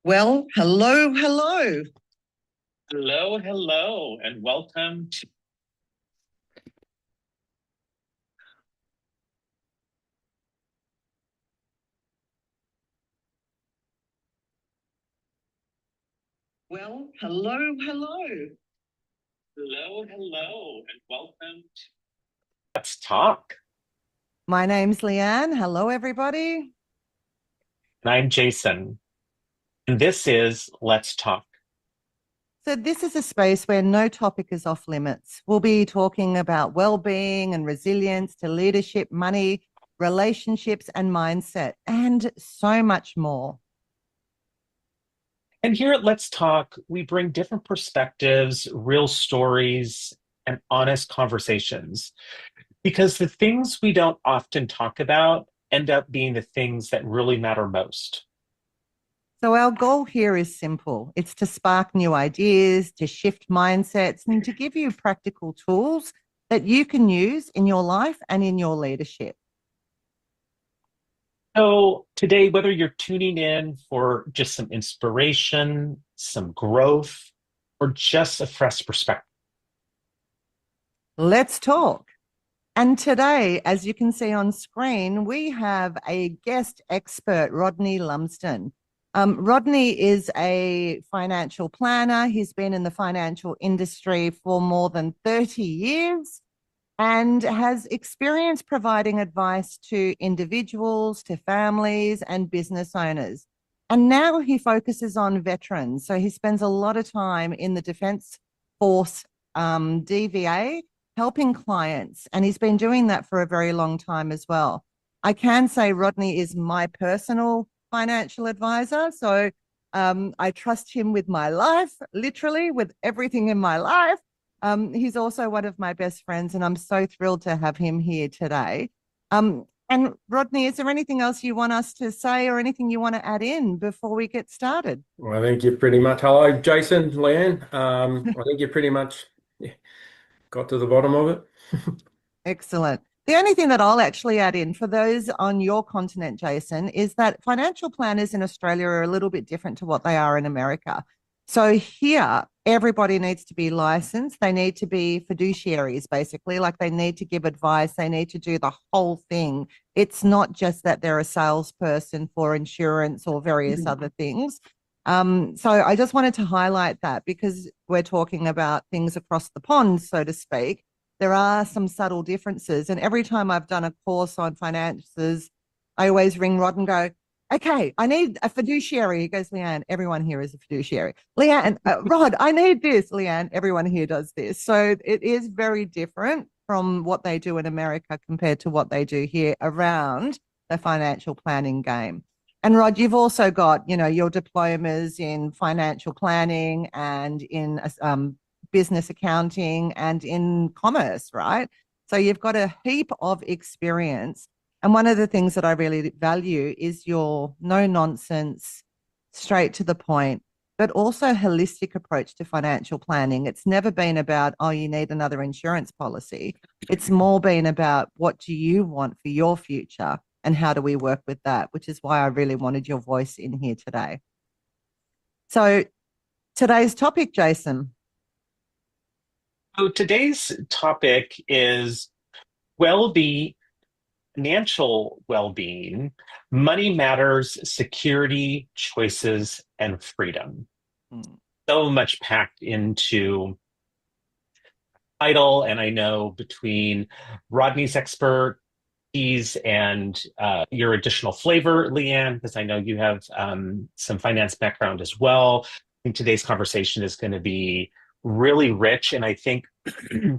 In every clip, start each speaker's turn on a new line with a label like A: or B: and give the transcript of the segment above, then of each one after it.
A: Well, hello, hello.
B: Hello, hello, and welcome to.
A: Well, hello, hello.
B: Hello, hello, and welcome to. Let's talk.
A: My name's Leanne. Hello, everybody.
B: And I'm Jason, and this is Let's Talk.
A: So, this is a space where no topic is off limits. We'll be talking about well-being and resilience to leadership, money, relationships, and mindset, and so much more.
B: And here at Let's Talk, we bring different perspectives, real stories, and honest conversations. Because the things we don't often talk about end up being the things that really matter most.
A: So, our goal here is simple, it's to spark new ideas, to shift mindsets, and to give you practical tools that you can use in your life and in your leadership.
B: So, today, whether you're tuning in for just some inspiration, some growth, or just a fresh perspective,
A: Let's talk. And today, as you can see on screen, we have a guest expert, Rodney Lumsden. Rodney is a financial planner. He's been in the financial industry for more than 30 years and has experience providing advice to individuals, to families, and business owners. And now he focuses on veterans. So he spends a lot of time in the Defence Force DVA helping clients. And he's been doing that for a very long time as well. I can say Rodney is my personal financial advisor. So I trust him with my life, literally with everything in my life. He's also one of my best friends, and I'm so thrilled to have him here today. And Rodney, is there anything else you want us to say or anything you want to add in before we get started?
C: Well, I think you pretty much, hello, Jason, Leanne. I think you pretty much got to the bottom of it.
A: Excellent. The only thing that I'll actually add in for those on your continent, Jason, is that financial planners in Australia are a little bit different to what they are in America. So here, everybody needs to be licensed. They need to be fiduciaries, basically, like they need to give advice. They need to do the whole thing. It's not just that they're a salesperson for insurance or various other things. So I just wanted to highlight that because we're talking about things across the pond, so to speak. There are some subtle differences. And every time I've done a course on finances, I always ring Rod and go, okay, I need a fiduciary. He goes, Leanne, everyone here is a fiduciary. Leanne, Rod, I need this. Leanne, everyone here does this. So it is very different from what they do in America compared to what they do here around the financial planning game. And Rod, you've also got, your diplomas in financial planning and in business accounting and in commerce, right? So you've got a heap of experience. And one of the things that I really value is your no nonsense, straight to the point, but also holistic approach to financial planning. It's never been about, oh, you need another insurance policy. It's more been about what do you want for your future and how do we work with that, which is why I really wanted your voice in here today. So today's topic, Jason.
B: So today's topic is well-being, financial well-being, money matters, security, choices, and freedom. So much packed into title, and I know between Rodney's expertise and your additional flavor, Leanne, because I know you have some finance background as well. I think today's conversation is going to be really rich. And I think,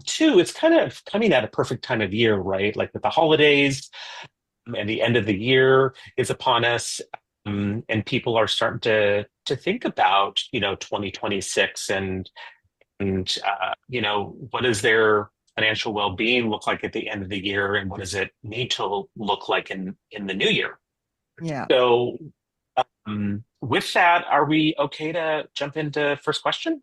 B: too, it's kind of coming at a perfect time of year, right? Like with the holidays and the end of the year is upon us. And people are starting to think about, 2026 and what does their financial well-being look like at the end of the year, and what does it need to look like in the new year?
A: Yeah.
B: So, with that, are we okay to jump into first question?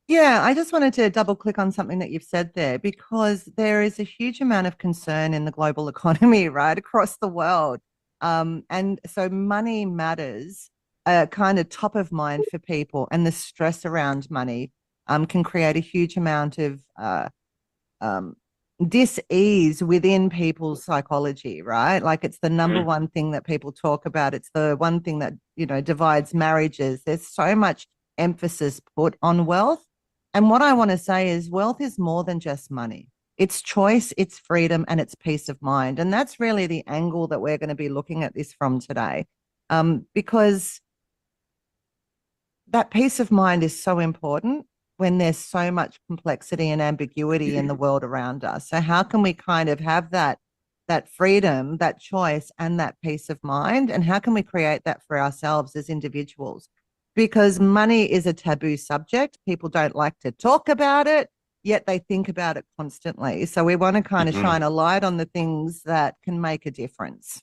A: Yeah, I just wanted to double click on something that you've said there because there is a huge amount of concern in the global economy, right, across the world. And so money matters. kind of top of mind for people, and the stress around money can create a huge amount of um, dis-ease within people's psychology, right? Like it's the number one thing that people talk about. It's the one thing that, divides marriages. There's so much emphasis put on wealth. And what I want to say is wealth is more than just money. It's choice, it's freedom, and it's peace of mind. And that's really the angle that we're going to be looking at this from today. Because that peace of mind is so important when there's so much complexity and ambiguity in the world around us. So how can we kind of have that freedom, that choice, and that peace of mind? And how can we create that for ourselves as individuals? Because money is a taboo subject. People don't like to talk about it, yet they think about it constantly. So we want to kind of shine a light on the things that can make a difference.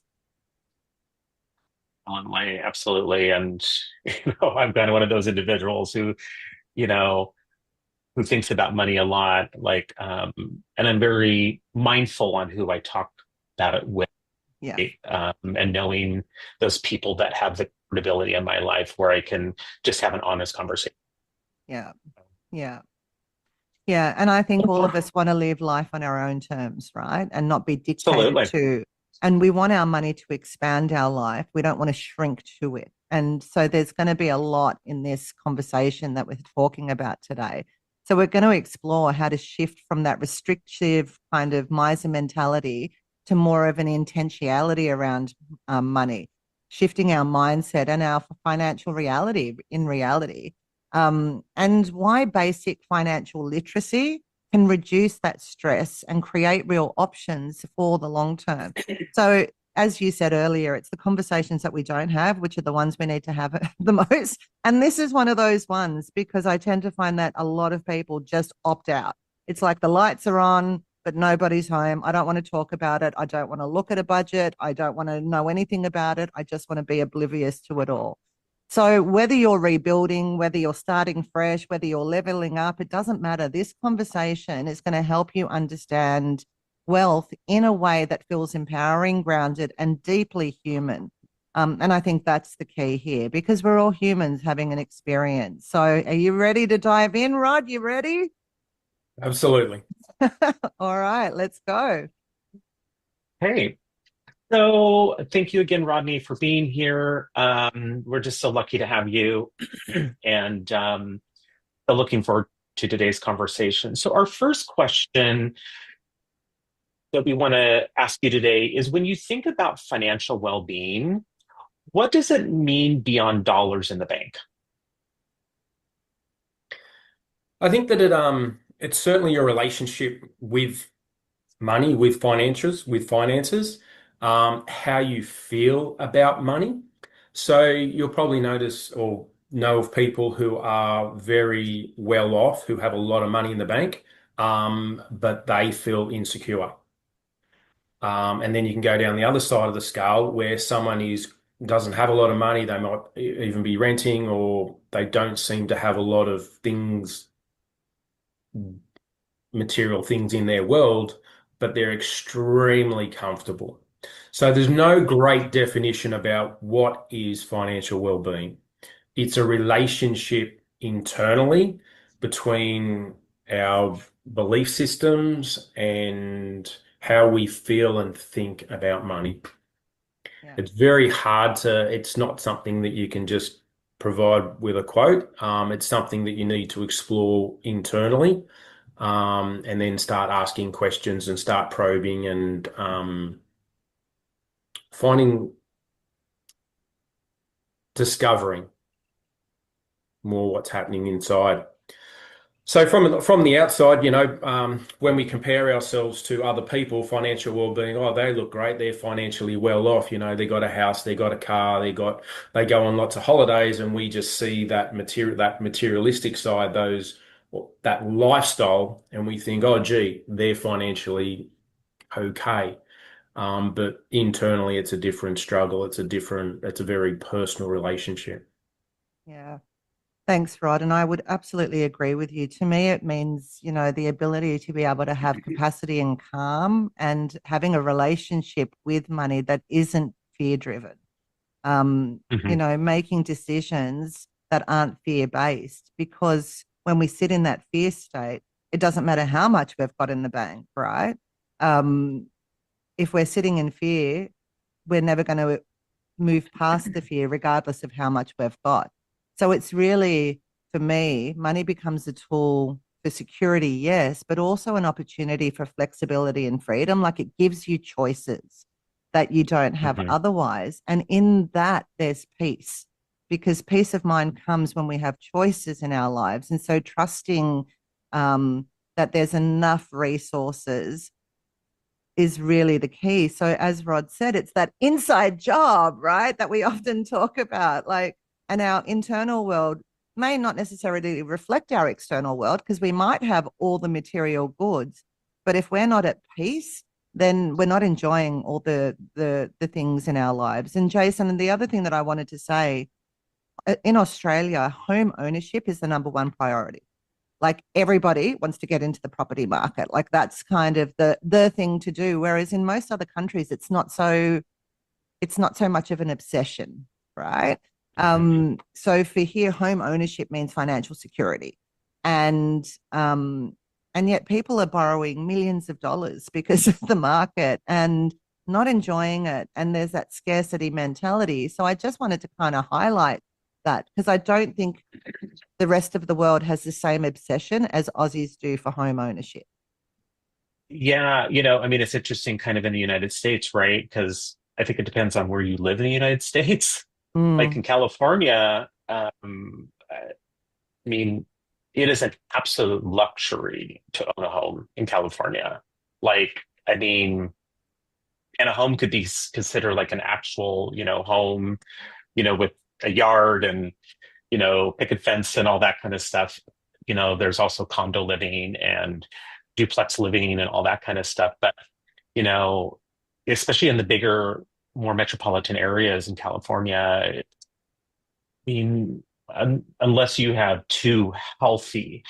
B: Absolutely. And, I'm kind of one of those individuals who, who thinks about money a lot, and I'm very mindful on who I talk about it with.
A: Yeah.
B: And knowing those people that have the credibility in my life where I can just have an honest conversation.
A: Yeah. Yeah. Yeah. And I think all of us want to live life on our own terms, right? And not be dictated to. And we want our money to expand our life. We don't want to shrink to it. And so there's going to be a lot in this conversation that we're talking about today. So we're going to explore how to shift from that restrictive kind of miser mentality to more of an intentionality around money, shifting our mindset and our financial reality in reality. And why basic financial literacy can reduce that stress and create real options for the long term. So, as you said earlier, it's the conversations that we don't have, which are the ones we need to have the most. And this is one of those ones because I tend to find that a lot of people just opt out. It's like the lights are on, but nobody's home. I don't want to talk about it. I don't want to look at a budget. I don't want to know anything about it. I just want to be oblivious to it all. So whether you're rebuilding, whether you're starting fresh, whether you're leveling up, it doesn't matter. This conversation is going to help you understand wealth in a way that feels empowering, grounded, and deeply human. And I think that's the key here because we're all humans having an experience. So are you ready to dive in, Rod? You ready?
C: Absolutely.
A: All right, let's go.
B: Hey. So thank you again, Rodney, for being here. We're just so lucky to have you and so looking forward to today's conversation. So our first question that we want to ask you today is when you think about financial well-being, what does it mean beyond dollars in the bank?
C: I think that it's certainly your relationship with money, with finances, how you feel about money. So you'll probably notice or know of people who are very well off, who have a lot of money in the bank, but they feel insecure. And then you can go down the other side of the scale where someone doesn't have a lot of money, they might even be renting, or they don't seem to have a lot of material things in their world, but they're extremely comfortable. So there's no great definition about what is financial well-being. It's a relationship internally between our belief systems and how we feel and think about money.
A: Yeah.
C: It's very hard it's not something that you can just provide with a quote. It's something that you need to explore internally. And then start asking questions and start probing and discovering more what's happening inside. So from the outside, when we compare ourselves to other people, financial well-being, oh, they look great, they're financially well off, they got a house, they got a car, they go on lots of holidays, and we just see that materialistic side, that lifestyle, and we think, oh, gee, they're financially okay. But internally, it's a different struggle. It's a very personal relationship.
A: Yeah. Thanks, Rod. And I would absolutely agree with you. To me, it means, the ability to be able to have capacity and calm and having a relationship with money that isn't fear driven. making decisions that aren't fear-based, because when we sit in that fear state, it doesn't matter how much we've got in the bank, right? If we're sitting in fear, we're never going to move past the fear, regardless of how much we've got. So it's really, for me, money becomes a tool for security, yes, but also an opportunity for flexibility and freedom. Like, it gives you choices that you don't have otherwise. And in that, there's peace, because peace of mind comes when we have choices in our lives. And so trusting that there's enough resources is really the key. So as Rod said, it's that inside job, right, that we often talk about. Like, and our internal world may not necessarily reflect our external world, because we might have all the material goods, but if we're not at peace, then we're not enjoying all the things in our lives. And Jason, and the other thing that I wanted to say, in Australia, home ownership is the number one priority. Like, everybody wants to get into the property market. Like, that's kind of the thing to do. Whereas in most other countries, it's not so much of an obsession, right? So for here, home ownership means financial security. And yet people are borrowing millions of dollars because of the market and not enjoying it. And there's that scarcity mentality. So I just wanted to kind of highlight that, because I don't think the rest of the world has the same obsession as Aussies do for home ownership.
B: Yeah, I mean, it's interesting kind of in the United States, right? Because I think it depends on where you live in the United States. Like in California, I mean, it is an absolute luxury to own a home in California. Like, I mean, and a home could be considered like an actual, home, with a yard and, picket fence and all that kind of stuff. There's also condo living and duplex living and all that kind of stuff. But, you know, especially in the bigger, more metropolitan areas in California, I mean, unless you have two healthy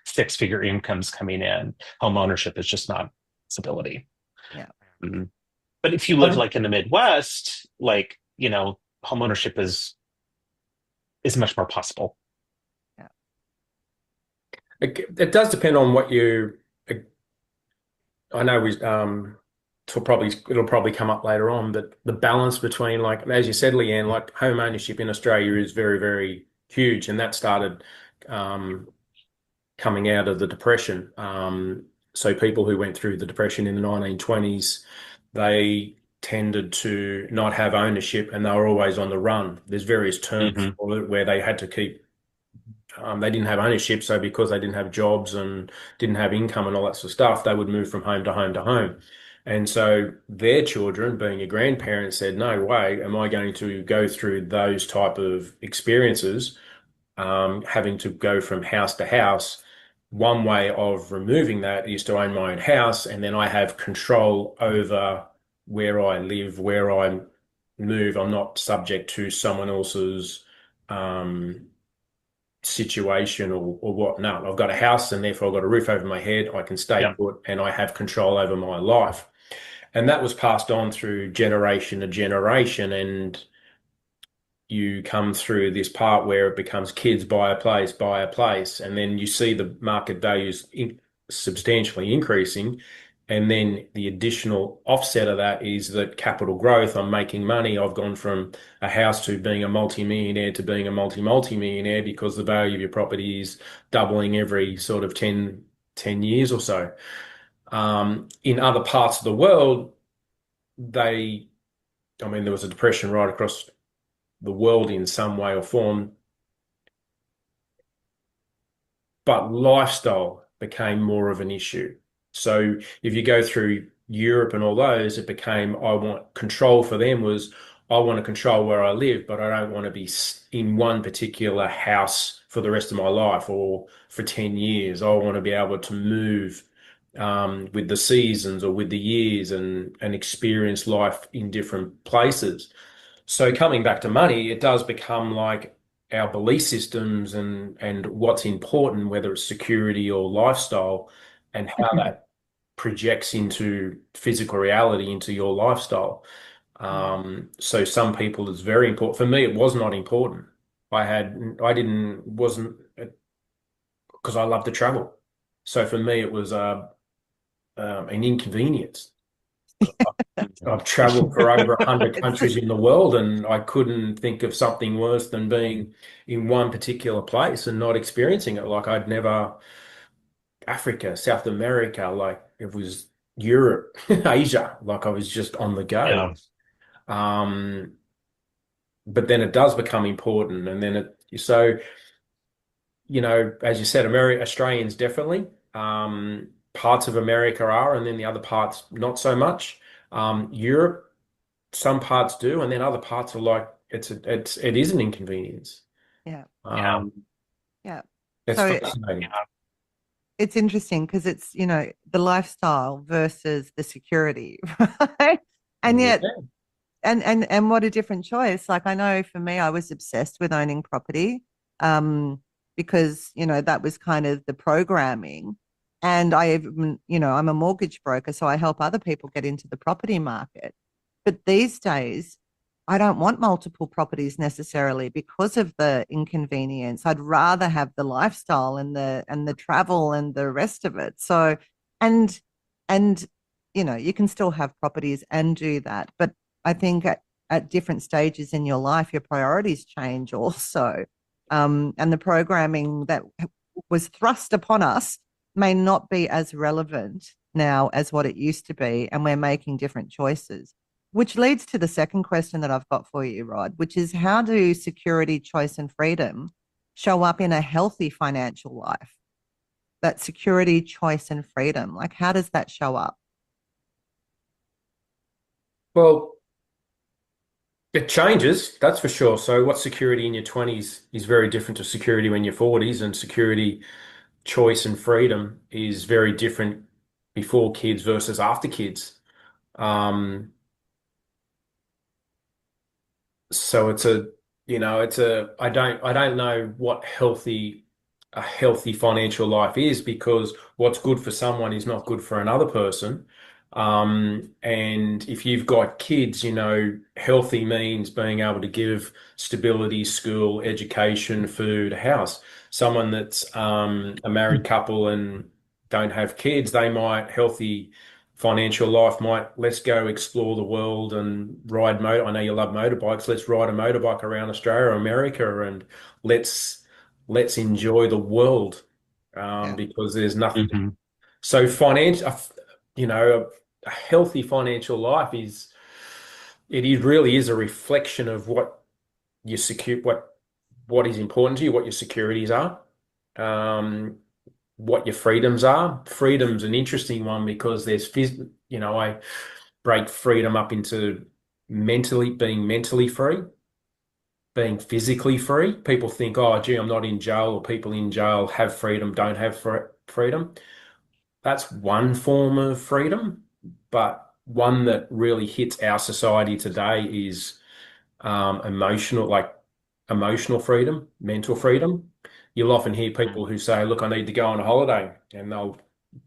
B: six-figure incomes coming in, home ownership is just not a possibility.
A: Yeah.
B: Mhm. But if you live like in the Midwest, like, home ownership is much more possible.
A: Yeah.
C: It does depend on what you. I know it'll probably come up later on, but the balance between, like as you said, Leanne, like home ownership in Australia is very, very huge, and that started coming out of the Depression. So people who went through the Depression in the 1920s, they tended to not have ownership, and they were always on the run. There's various terms for it where they had to keep. They didn't have ownership, so because they didn't have jobs and didn't have income and all that sort of stuff, they would move from home to home to home. And so their children, being a grandparent, said, "No way am I going to go through those type of experiences, having to go from house to house. One way of removing that is to own my own house, and then I have control over where I live, where I move. I'm not subject to someone else's situation or whatnot. I've got a house, and therefore I've got a roof over my head. I can stay put, and I have control over my life." And that was passed on through generation to generation. And you come through this part where it becomes kids buy a place, and then you see the market values substantially increasing. And then the additional offset of that is that capital growth, I'm making money. I've gone from a house to being a multi-millionaire to being a multi-millionaire because the value of your property is doubling every sort of 10 years or so. In other parts of the world, there was a depression right across the world in some way or form, but lifestyle became more of an issue. So if you go through Europe and all those, it became, I want control. For them was, I want to control where I live, but I don't want to be in one particular house for the rest of my life or for 10 years. I want to be able to move with the seasons or with the years and experience life in different places. So coming back to money, it does become like our belief systems and what's important, whether it's security or lifestyle, and how that projects into physical reality, into your lifestyle. So some people it's very important. For me, it was not important. Wasn't because I love to travel. So for me, it was an inconvenience. I've traveled for over 100 countries in the world, and I couldn't think of something worse than being in one particular place and not experiencing it. Like I'd never, Africa, South America, like it was Europe, Asia, like I was just on the go.
B: Yeah.
C: Um, but then it does become important, and then so as you said, Australians definitely. Parts of America are, and then the other parts not so much. Europe, some parts do, and then other parts are like it is an inconvenience.
A: Yeah.
B: Yeah.
A: Yeah.
C: It's
A: So
C: fascinating.
A: it's interesting because it's, the lifestyle versus the security, right? And
C: Yeah.
A: yet, and what a different choice. Like I know for me, I was obsessed with owning property, because, that was kind of the programming. And I even, I'm a mortgage broker, so I help other people get into the property market. But these days, I don't want multiple properties necessarily because of the inconvenience. I'd rather have the lifestyle and the travel and the rest of it. So, and and you can still have properties and do that, but I think at different stages in your life, your priorities change also. And the programming that was thrust upon us may not be as relevant now as what it used to be, and we're making different choices. Which leads to the second question that I've got for you, Rod, which is how do security, choice, and freedom show up in a healthy financial life? That security, choice, and freedom, like how does that show up?
C: Well, it changes, that's for sure. So what's security in your 20s is very different to security when you're 40s, and security, choice, and freedom is very different before kids versus after kids. Um, so I don't know what a healthy financial life is, because what's good for someone is not good for another person. And if you've got kids, healthy means being able to give stability, school, education, food, house. Someone that's a married couple and don't have kids, they might healthy financial life might let's go explore the world and ride motor. I know you love motorbikes. Let's ride a motorbike around Australia or America, and let's let's enjoy the world,
A: Yeah.
C: because there's nothing.
B: Hmm.
C: So a healthy financial life really is a reflection of what you secure, what is important to you, what your securities are. Um, what your freedoms are. Freedom's an interesting one because I break freedom up into being mentally free, being physically free. People think, oh, gee, I'm not in jail, or people in jail have freedom, don't have freedom. That's one form of freedom, but one that really hits our society today is emotional freedom, mental freedom. You'll often hear people who say, look, I need to go on a holiday, and they'll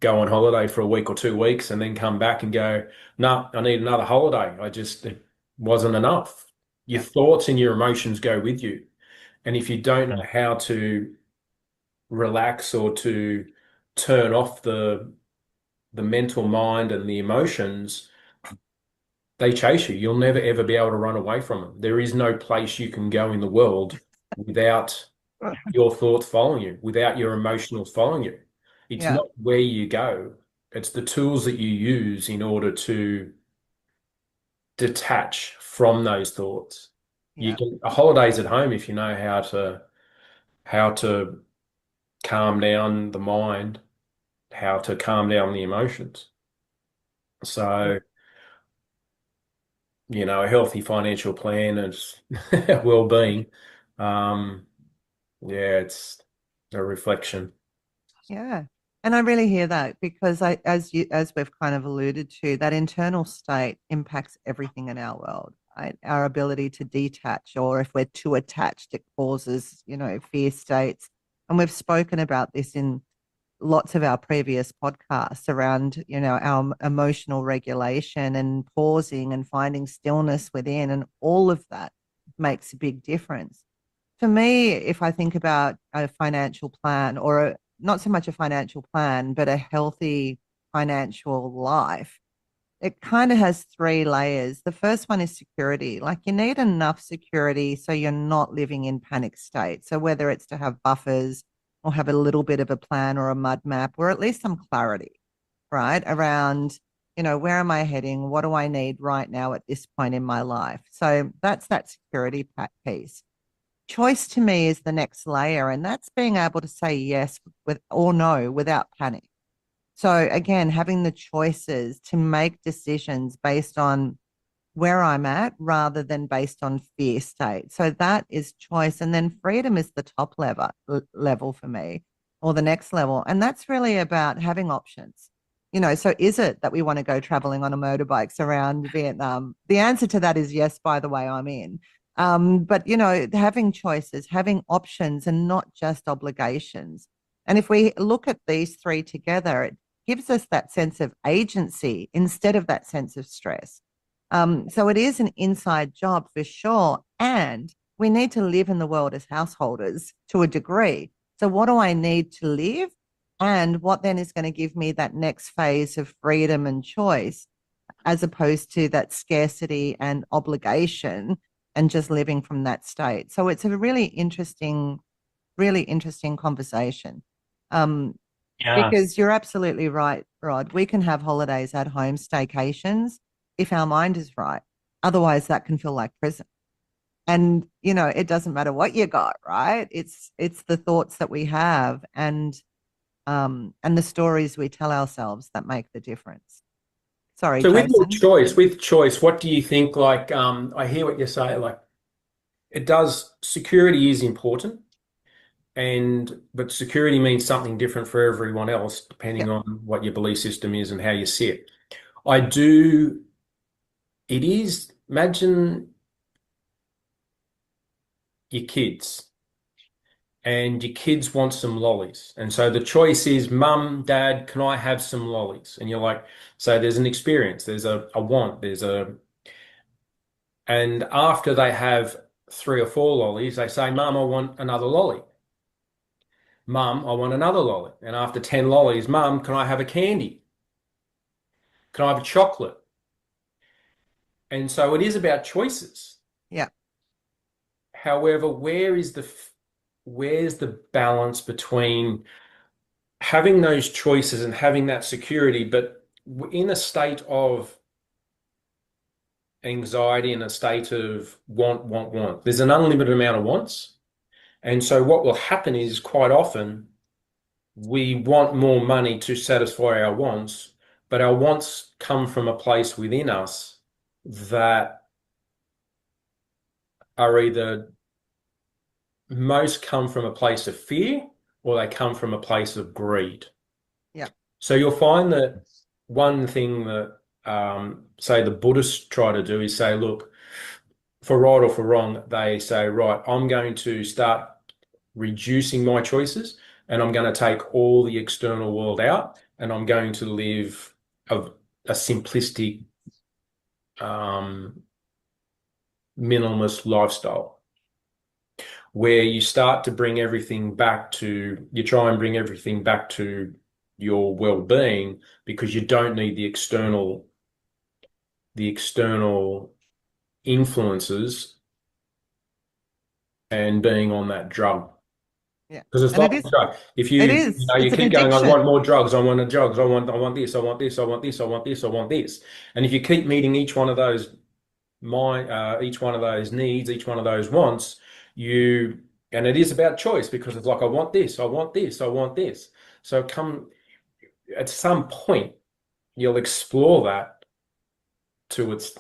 C: go on holiday for a week or 2 weeks and then come back and go, no, I need another holiday. It wasn't enough. Your
A: Yeah.
C: thoughts and your emotions go with you. And if you don't know how to relax or to turn off the mental mind and the emotions, they chase you. You'll never ever be able to run away from them. There is no place you can go in the world without your thoughts following you, without your emotions following you. It's
A: Yeah.
C: not where you go, it's the tools that you use in order to detach from those thoughts. You
A: Yeah.
C: can a holiday's at home if you know how to calm down the mind, how to calm down the emotions. So, a healthy financial plan is well-being. Um, yeah, it's a reflection.
A: Yeah. And I really hear that because as we've kind of alluded to, that internal state impacts everything in our world, right? Our ability to detach, or if we're too attached, it causes, fear states. And we've spoken about this in lots of our previous podcasts around, our emotional regulation and pausing and finding stillness within, and all of that makes a big difference. For me, if I think about a financial plan, or not so much a financial plan, but a healthy financial life, it kind of has three layers. The first one is security. Like, you need enough security so you're not living in panic state. So whether it's to have buffers or have a little bit of a plan or a mud map, or at least some clarity, right? Around, where am I heading? What do I need right now at this point in my life? So that's that security piece. Choice to me is the next layer, and that's being able to say yes with or no without panic. So again, having the choices to make decisions based on where I'm at rather than based on fear state. So that is choice. And then freedom is the top level for me, or the next level. And that's really about having options. So is it that we want to go traveling on a motorbikes around Vietnam? The answer to that is yes, by the way, I'm in. But having choices, having options, and not just obligations. And if we look at these three together, it gives us that sense of agency instead of that sense of stress. So it is an inside job for sure. And we need to live in the world as householders to a degree. So what do I need to live? And what then is going to give me that next phase of freedom and choice, as opposed to that scarcity and obligation and just living from that state. So it's a really interesting conversation.
B: Yeah.
A: Because you're absolutely right, Rod. We can have holidays at home, staycations, if our mind is right. Otherwise, that can feel like prison. And it doesn't matter what you got, right? It's the thoughts that we have, and the stories we tell ourselves that make the difference. Sorry,
C: So with your
A: Jason.
C: choice, what do you think? Like, I hear what you say. Like, security is important, but security means something different for everyone else, depending
A: Yep.
C: on what your belief system is and how you see it. I do. It is. Imagine your kids, and your kids want some lollies. And so the choice is, Mum, Dad, can I have some lollies? And you're like, so there's an experience, there's a want, and after they have three or four lollies, they say, Mum, I want another lolly. Mum, I want another lolly. And after 10 lollies, Mum, can I have a candy? Can I have a chocolate? And so it is about choices.
A: Yeah.
C: However, where's the balance between having those choices and having that security, but in a state of anxiety, in a state of want? There's an unlimited amount of wants. And so what will happen is, quite often we want more money to satisfy our wants, but our wants come from a place within us that are either most come from a place of fear, or they come from a place of greed.
A: Yeah.
C: So you'll find that one thing that, say, the Buddhists try to do is say, look, for right or for wrong, they say, right, I'm going to start reducing my choices, and I'm going to take all the external world out, and I'm going to live a simplistic, minimalist lifestyle, where you try and bring everything back to your well-being, because you don't need the external influences and being on that drug.
A: Yeah.
C: Because it's
A: And
C: like a drug. If you,
A: it is.
C: you
A: It's an
C: keep going, I
A: addiction.
C: want more drugs, I want drugs, I want this, I want this, I want this, I want this, I want this. And if you keep meeting each one of those needs, each one of those wants, and it is about choice, because it's like, I want this, I want this, I want this. So at some point, you'll explore that to its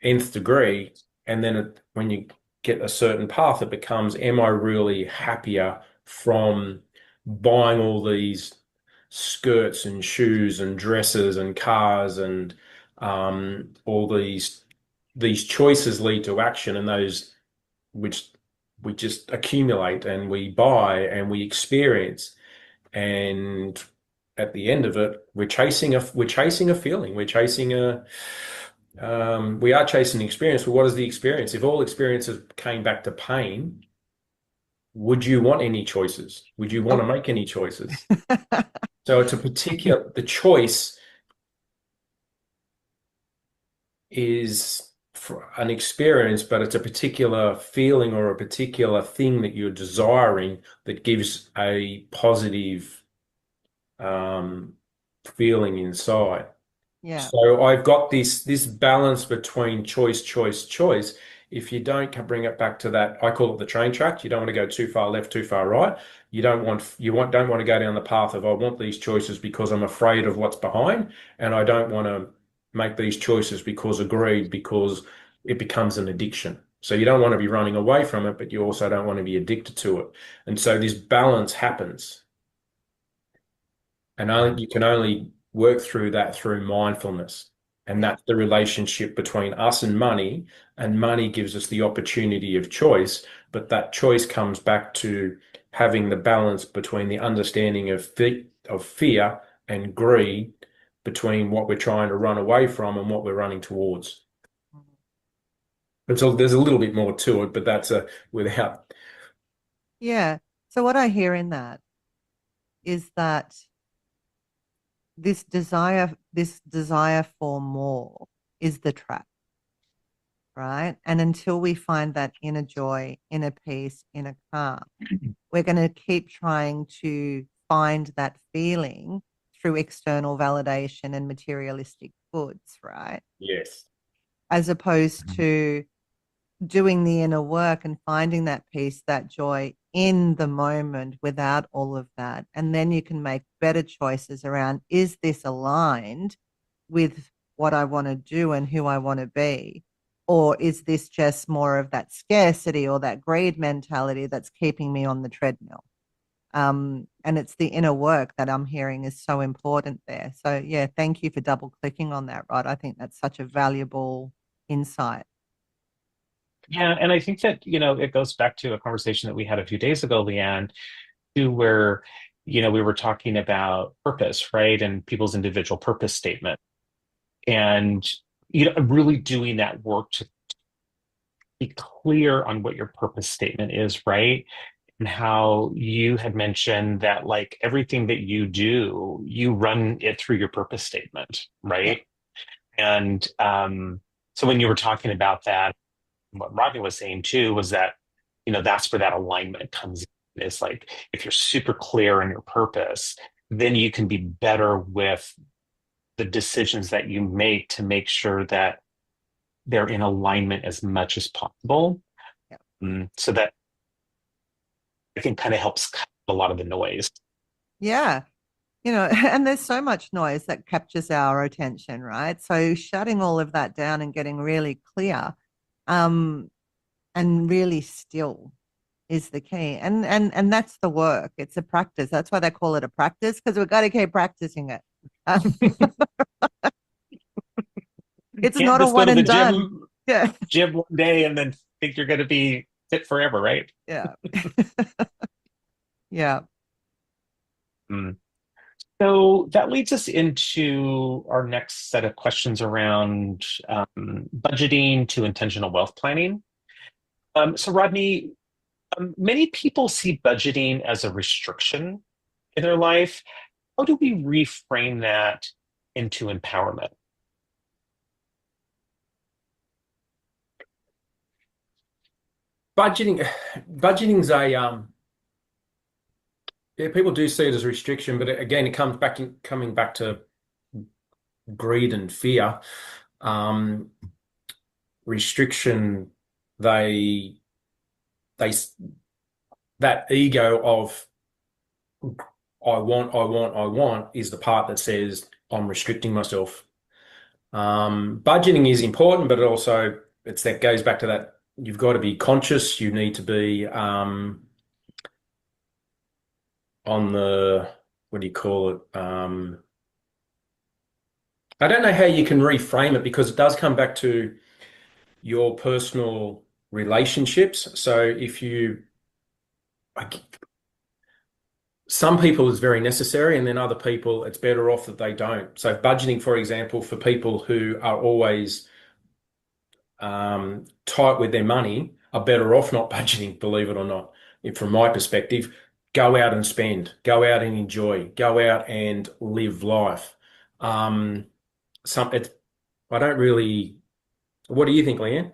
C: nth degree, and then when you get a certain path, it becomes, am I really happier from buying all these skirts and shoes and dresses and cars, and all these choices lead to action, and those which we just accumulate and we buy and we experience, and at the end of it, we're chasing a feeling. We are chasing the experience. But what is the experience? If all experiences came back to pain, would you want any choices? Would you want to make any choices? So it's the choice is for an experience, but it's a particular feeling or a particular thing that you're desiring that gives a positive feeling inside.
A: Yeah.
C: So I've got this balance between choice, choice, choice. If you don't bring it back to that, I call it the train track. You don't want to go too far left, too far right. Don't want to go down the path of I want these choices because I'm afraid of what's behind, and I don't want to make these choices because of greed, because it becomes an addiction. So you don't want to be running away from it, but you also don't want to be addicted to it. And so this balance happens. And you can only work through that through mindfulness. And that's the relationship between us and money gives us the opportunity of choice. But that choice comes back to having the balance between the understanding of fear and greed, between what we're trying to run away from and what we're running towards. And so there's a little bit more to it, but that's without.
A: Yeah. So what I hear in that is that this desire for more is the trap, right? And until we find that inner joy, inner peace, inner calm, we're going to keep trying to find that feeling through external validation and materialistic goods, right?
C: Yes.
A: As opposed to doing the inner work and finding that peace, that joy in the moment without all of that. And then you can make better choices around, is this aligned with what I want to do and who I want to be? Or is this just more of that scarcity or that greed mentality that's keeping me on the treadmill? And it's the inner work that I'm hearing is so important there. So yeah, thank you for double clicking on that, Rod. I think that's such a valuable insight.
B: Yeah, and I think that, it goes back to a conversation that we had a few days ago, Leanne, to where, we were talking about purpose, right? And people's individual purpose statement. And, really doing that work to be clear on what your purpose statement is, right? And how you had mentioned that like everything that you do, you run it through your purpose statement,
A: Yeah.
B: right? And so when you were talking about that, what Rodney was saying too was that, that's where that alignment comes in. It's like if you're super clear on your purpose, then you can be better with the decisions that you make to make sure that they're in alignment as much as possible.
A: Yeah.
B: So that I think kind of helps cut a lot of the noise.
A: Yeah. And there's so much noise that captures our attention, right? So shutting all of that down and getting really clear, um, and really still is the key. And that's the work. It's a practice. That's why they call it a practice, because we've got to keep practicing it.
B: You
A: It's
B: can't
A: not a
B: just go
A: one
B: to the
A: and done. Yeah.
B: gym one day and then think you're going to be fit forever, right?
A: Yeah. Yeah.
B: Mm. So that leads us into our next set of questions around budgeting to intentional wealth planning. So, Rodney, many people see budgeting as a restriction in their life. How do we reframe that into empowerment?
C: Budgeting's yeah, people do see it as a restriction, but again, it coming back to greed and fear. Um, Restriction, they they that ego of I want is the part that says I'm restricting myself. Budgeting is important, but it's that goes back to that you've got to be conscious. You need to be on the what do you call it? I don't know how you can reframe it because it does come back to your personal relationships. So some people it's very necessary, and then other people it's better off that they don't. So budgeting, for example, for people who are always tight with their money are better off not budgeting, believe it or not. From my perspective, go out and spend, go out and enjoy, go out and live life. Um, I don't really. What do you think, Leanne?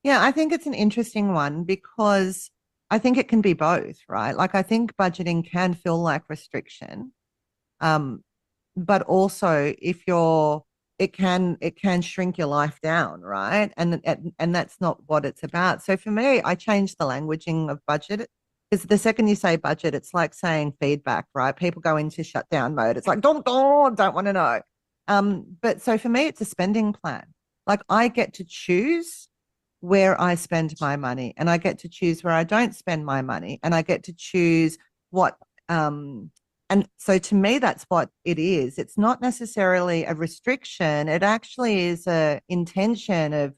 A: Yeah, I think it's an interesting one because I think it can be both, right? Like I think budgeting can feel like restriction. Um, but also if you're it can shrink your life down, right? And that's not what it's about. So for me, I changed the languaging of budget because the second you say budget, it's like saying feedback, right? People go into shutdown mode. It's like don't want to know. But so for me, it's a spending plan. Like I get to choose where I spend my money, and I get to choose where I don't spend my money, and I get to choose what and so to me that's what it is. It's not necessarily a restriction. It actually is a intention of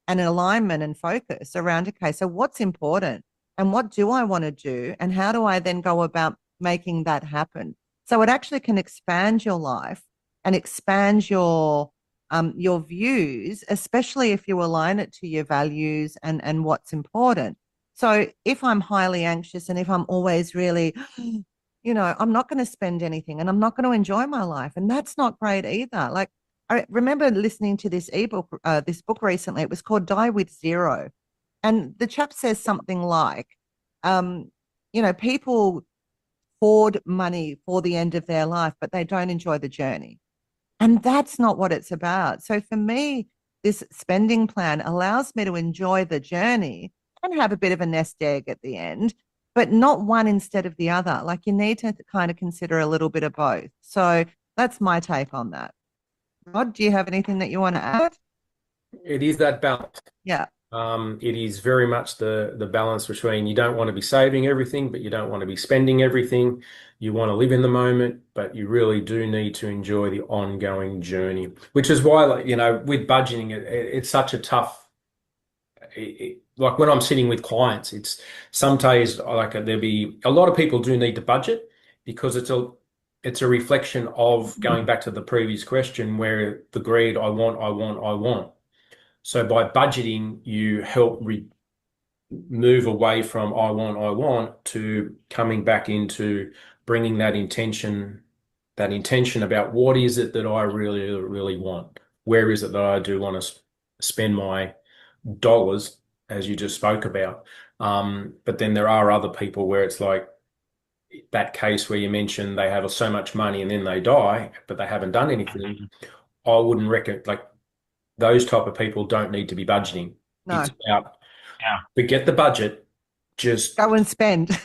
A: an alignment and focus around, okay, so what's important and what do I want to do and how do I then go about making that happen? So it actually can expand your life and expand your views, especially if you align it to your values and what's important. So if I'm highly anxious and if I'm always really, I'm not going to spend anything and I'm not going to enjoy my life, and that's not great either. Like I remember listening to this book recently. It was called Die with Zero, and the chap says something like, um, people hoard money for the end of their life, but they don't enjoy the journey. And that's not what it's about. So for me, this spending plan allows me to enjoy the journey and have a bit of a nest egg at the end, but not one instead of the other. Like you need to kind of consider a little bit of both. So that's my take on that. Rod, do you have anything that you want to add?
C: It is that balance.
A: Yeah.
C: It is very much the balance between you don't want to be saving everything, but you don't want to be spending everything. You want to live in the moment, but you really do need to enjoy the ongoing journey, which is why, like, with budgeting, it's such a tough. Like when I'm sitting with clients, it's some days like there'll be a lot of people do need to budget because it's a reflection of going back to the previous question where the greed, I want, I want, I want. So by budgeting, you help move away from I want to coming back into bringing that intention about what is it that I really, really want? Where is it that I do want to spend my dollars, as you just spoke about? But then there are other people where it's like that case where you mentioned they have so much money and then they die, but they haven't done anything. I wouldn't reckon like those type of people don't need to be budgeting.
A: No.
C: It's about forget the budget, just
A: Go and spend.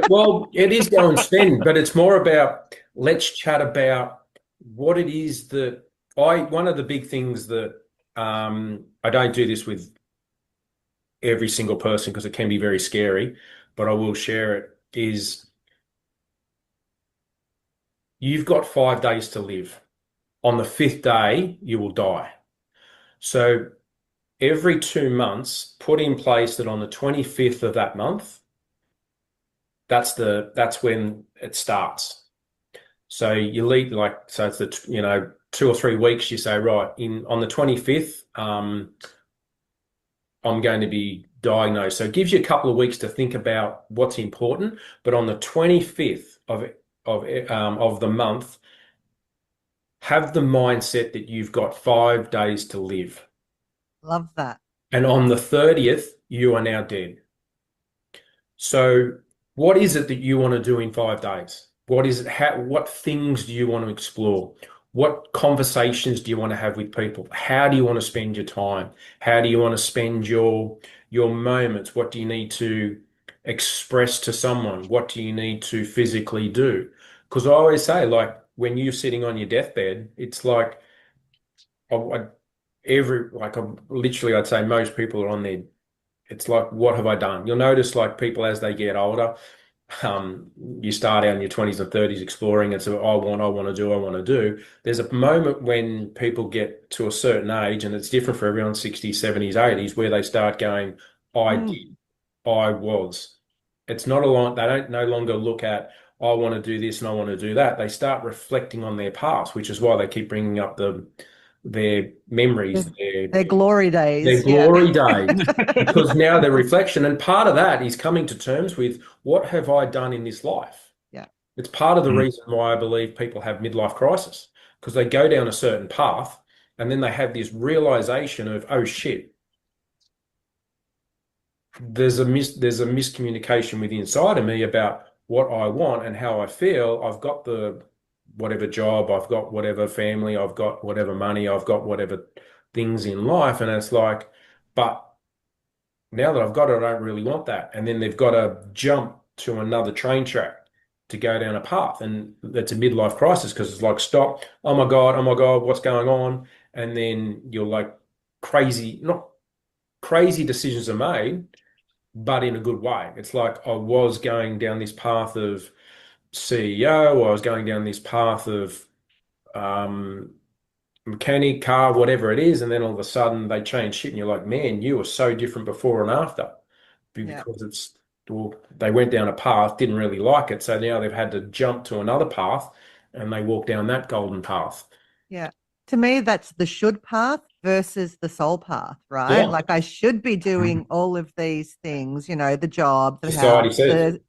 C: well, it is go and spend, but it's more about let's chat about what it is that one of the big things that I don't do this with every single person because it can be very scary, but I will share it, is you've got 5 days to live. On the fifth day, you will die. So every 2 months, put in place that on the 25th of that month, that's when it starts. So you leave so it's the 2 or 3 weeks. You say right on the 25th, I'm going to be diagnosed. So it gives you a couple of weeks to think about what's important. But on the 25th of the month, have the mindset that you've got 5 days to live.
A: Love that.
C: And on the 30th, you are now dead. So what is it that you want to do in 5 days? What is it? What things do you want to explore? What conversations do you want to have with people? How do you want to spend your time? How do you want to spend your moments? What do you need to express to someone? What do you need to physically do? Because I always say, like, when you're sitting on your deathbed, it's like literally, I'd say most people are on there. It's like, what have I done? You'll notice like people as they get older, you start out in your 20s and 30s exploring and so I want to do. There's a moment when people get to a certain age, and it's different for everyone, 60s, 70s, 80s, where they start going, I did, I was. It's not a lot. They don't no longer look at, I want to do this and I want to do that, they start reflecting on their past, which is why they keep bringing up their memories,
A: Their glory
C: their
A: days. Yeah.
C: glory days, because now their reflection, and part of that is coming to terms with, what have I done in this life?
A: Yeah.
C: It's part of the
B: Mm.
C: reason why I believe people have midlife crisis, because they go down a certain path and then they have this realization of, oh shit, there's a miscommunication with the inside of me about what I want and how I feel. I've got the whatever job, I've got whatever family, I've got whatever money, I've got whatever things in life, and it's like, but now that I've got it, I don't really want that. And then they've got to jump to another train track to go down a path. And that's a midlife crisis, because it's like, stop, oh my God, what's going on? And then you're like, crazy, not crazy decisions are made, but in a good way. It's like, I was going down this path of CEO, or I was going down this path of um, mechanic, car, whatever it is, and then all of a sudden they change shit, and you're like, man, you were so different before and after,
A: Yeah.
C: because it's, well, they went down a path, didn't really like it, so now they've had to jump to another path, and they walk down that golden path.
A: Yeah. To me, that's the should path versus the soul path, right?
C: Yeah,
A: Like I should be doing all of these things, the job, the
C: society
A: house,
C: says.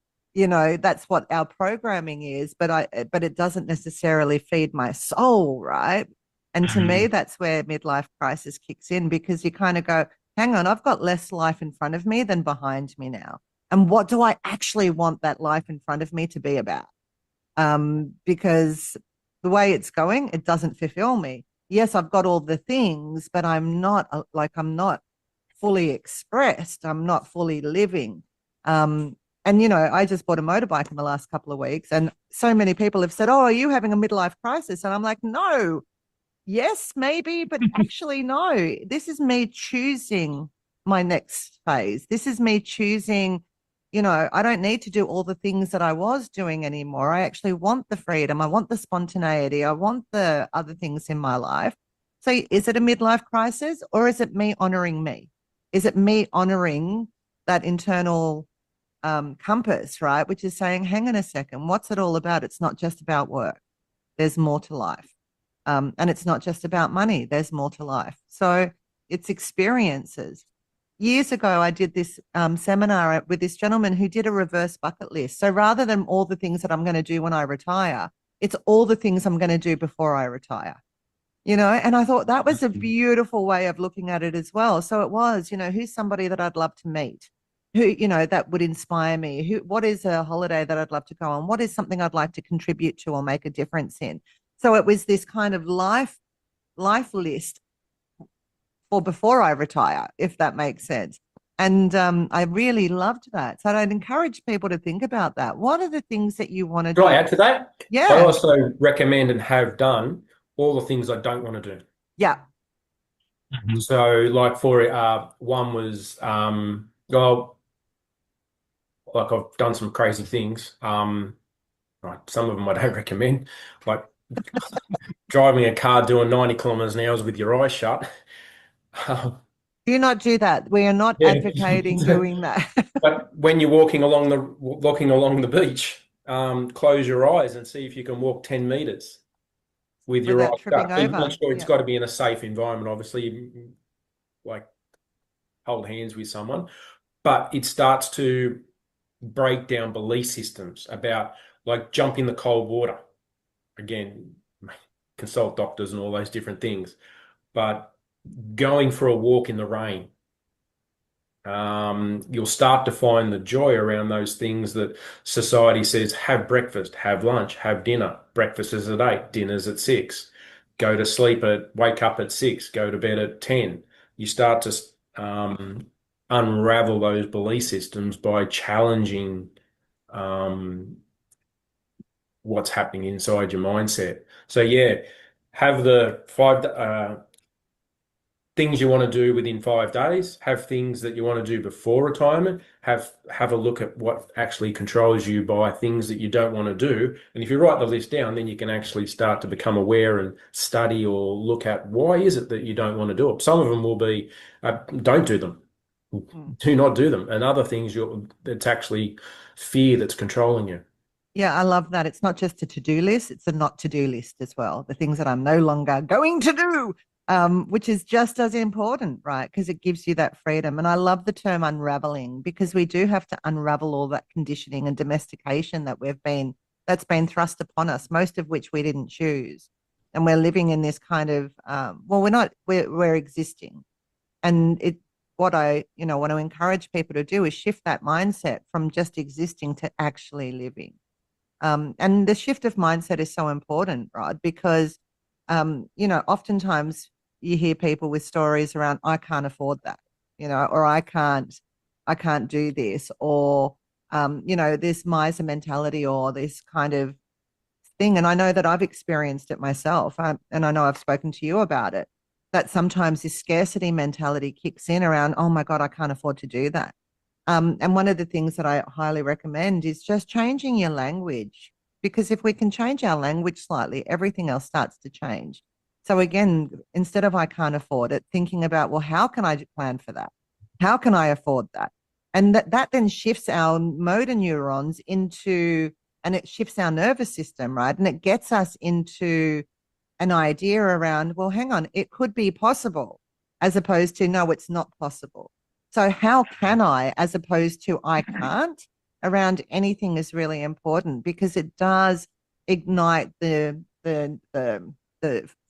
A: that's what our programming is, but it doesn't necessarily feed my soul, right? And to me,
B: Mhm.
A: that's where midlife crisis kicks in, because you kind of go, hang on, I've got less life in front of me than behind me now. And what do I actually want that life in front of me to be about? Because the way it's going, it doesn't fulfill me. Yes, I've got all the things, but I'm not fully expressed. I'm not fully living. And I just bought a motorbike in the last couple of weeks, and so many people have said, "Oh, are you having a midlife crisis?" And I'm like, "No, yes, maybe, but actually, no. This is me choosing my next phase. This is me choosing, I don't need to do all the things that I was doing anymore. I actually want the freedom. I want the spontaneity. I want the other things in my life. So, is it a midlife crisis, or is it me honoring me? Is it me honoring that internal compass, right? Which is saying, hang on a second, what's it all about? It's not just about work, there's more to life. And it's not just about money, there's more to life. So it's experiences. Years ago, I did this seminar with this gentleman who did a reverse bucket list. So rather than all the things that I'm going to do when I retire, it's all the things I'm going to do before I retire. And I thought that was a beautiful way of looking at it as well. So it was, who's somebody that I'd love to meet, who, that would inspire me, what is a holiday that I'd love to go on, what is something I'd like to contribute to or make a difference in. So it was this kind of life list for before I retire, if that makes sense. And I really loved that. So I'd encourage people to think about that. What are the things that you want to
C: Can I
A: do?
C: add to that? I
A: Yeah.
C: also recommend and have done all the things I don't want to do.
A: Yeah.
B: Mhm.
C: So, like for one was, well, like I've done some crazy things. Right, some of them I don't recommend, like driving a car doing 90 kilometers an hour with your eyes shut.
A: Do not do that. We are not
C: Yeah.
A: advocating doing that.
C: But when you're walking along the beach, close your eyes and see if you can walk 10 meters with your
A: Without
C: eyes
A: tripping
C: shut. But make
A: over.
C: sure it's
A: Yeah.
C: got to be in a safe environment. Obviously, like hold hands with someone, but it starts to break down belief systems about, like, jump in the cold water. Again, consult doctors and all those different things, but going for a walk in the rain, you'll start to find the joy around those things that society says: have breakfast, have lunch, have dinner. Breakfast is at 8, dinner's at 6. Wake up at 6, go to bed at 10. You start to unravel those belief systems by challenging um, what's happening inside your mindset. So yeah, have the things you want to do within 5 days, have things that you want to do before retirement, have a look at what actually controls you by things that you don't want to do. And if you write the list down, then you can actually start to become aware and study or look at, why is it that you don't want to do it. Some of them will be, don't do them.
A: Mm.
C: Do not do them. And other things, it's actually fear that's controlling you.
A: Yeah, I love that. It's not just a to-do list, it's a not to-do list as well. The things that I'm no longer going to do, which is just as important, right? Because it gives you that freedom. And I love the term unraveling because we do have to unravel all that conditioning and domestication that's been thrust upon us, most of which we didn't choose. And we're living in this kind of well, we're existing. And what I, want to encourage people to do is shift that mindset from just existing to actually living. And the shift of mindset is so important, right? Because, oftentimes you hear people with stories around, I can't afford that, or I can't do this, or, this miser mentality or this kind of thing. And I know that I've experienced it myself. And I know I've spoken to you about it, that sometimes this scarcity mentality kicks in around, oh my God, I can't afford to do that. And one of the things that I highly recommend is just changing your language, because if we can change our language slightly, everything else starts to change. So again, instead of I can't afford it, thinking about, well, how can I plan for that? How can I afford that? And that then shifts our motor neurons into, and it shifts our nervous system, right? And it gets us into an idea around, well, hang on, it could be possible, as opposed to, no, it's not possible. So how can I, as opposed to I can't, around anything is really important because it does ignite the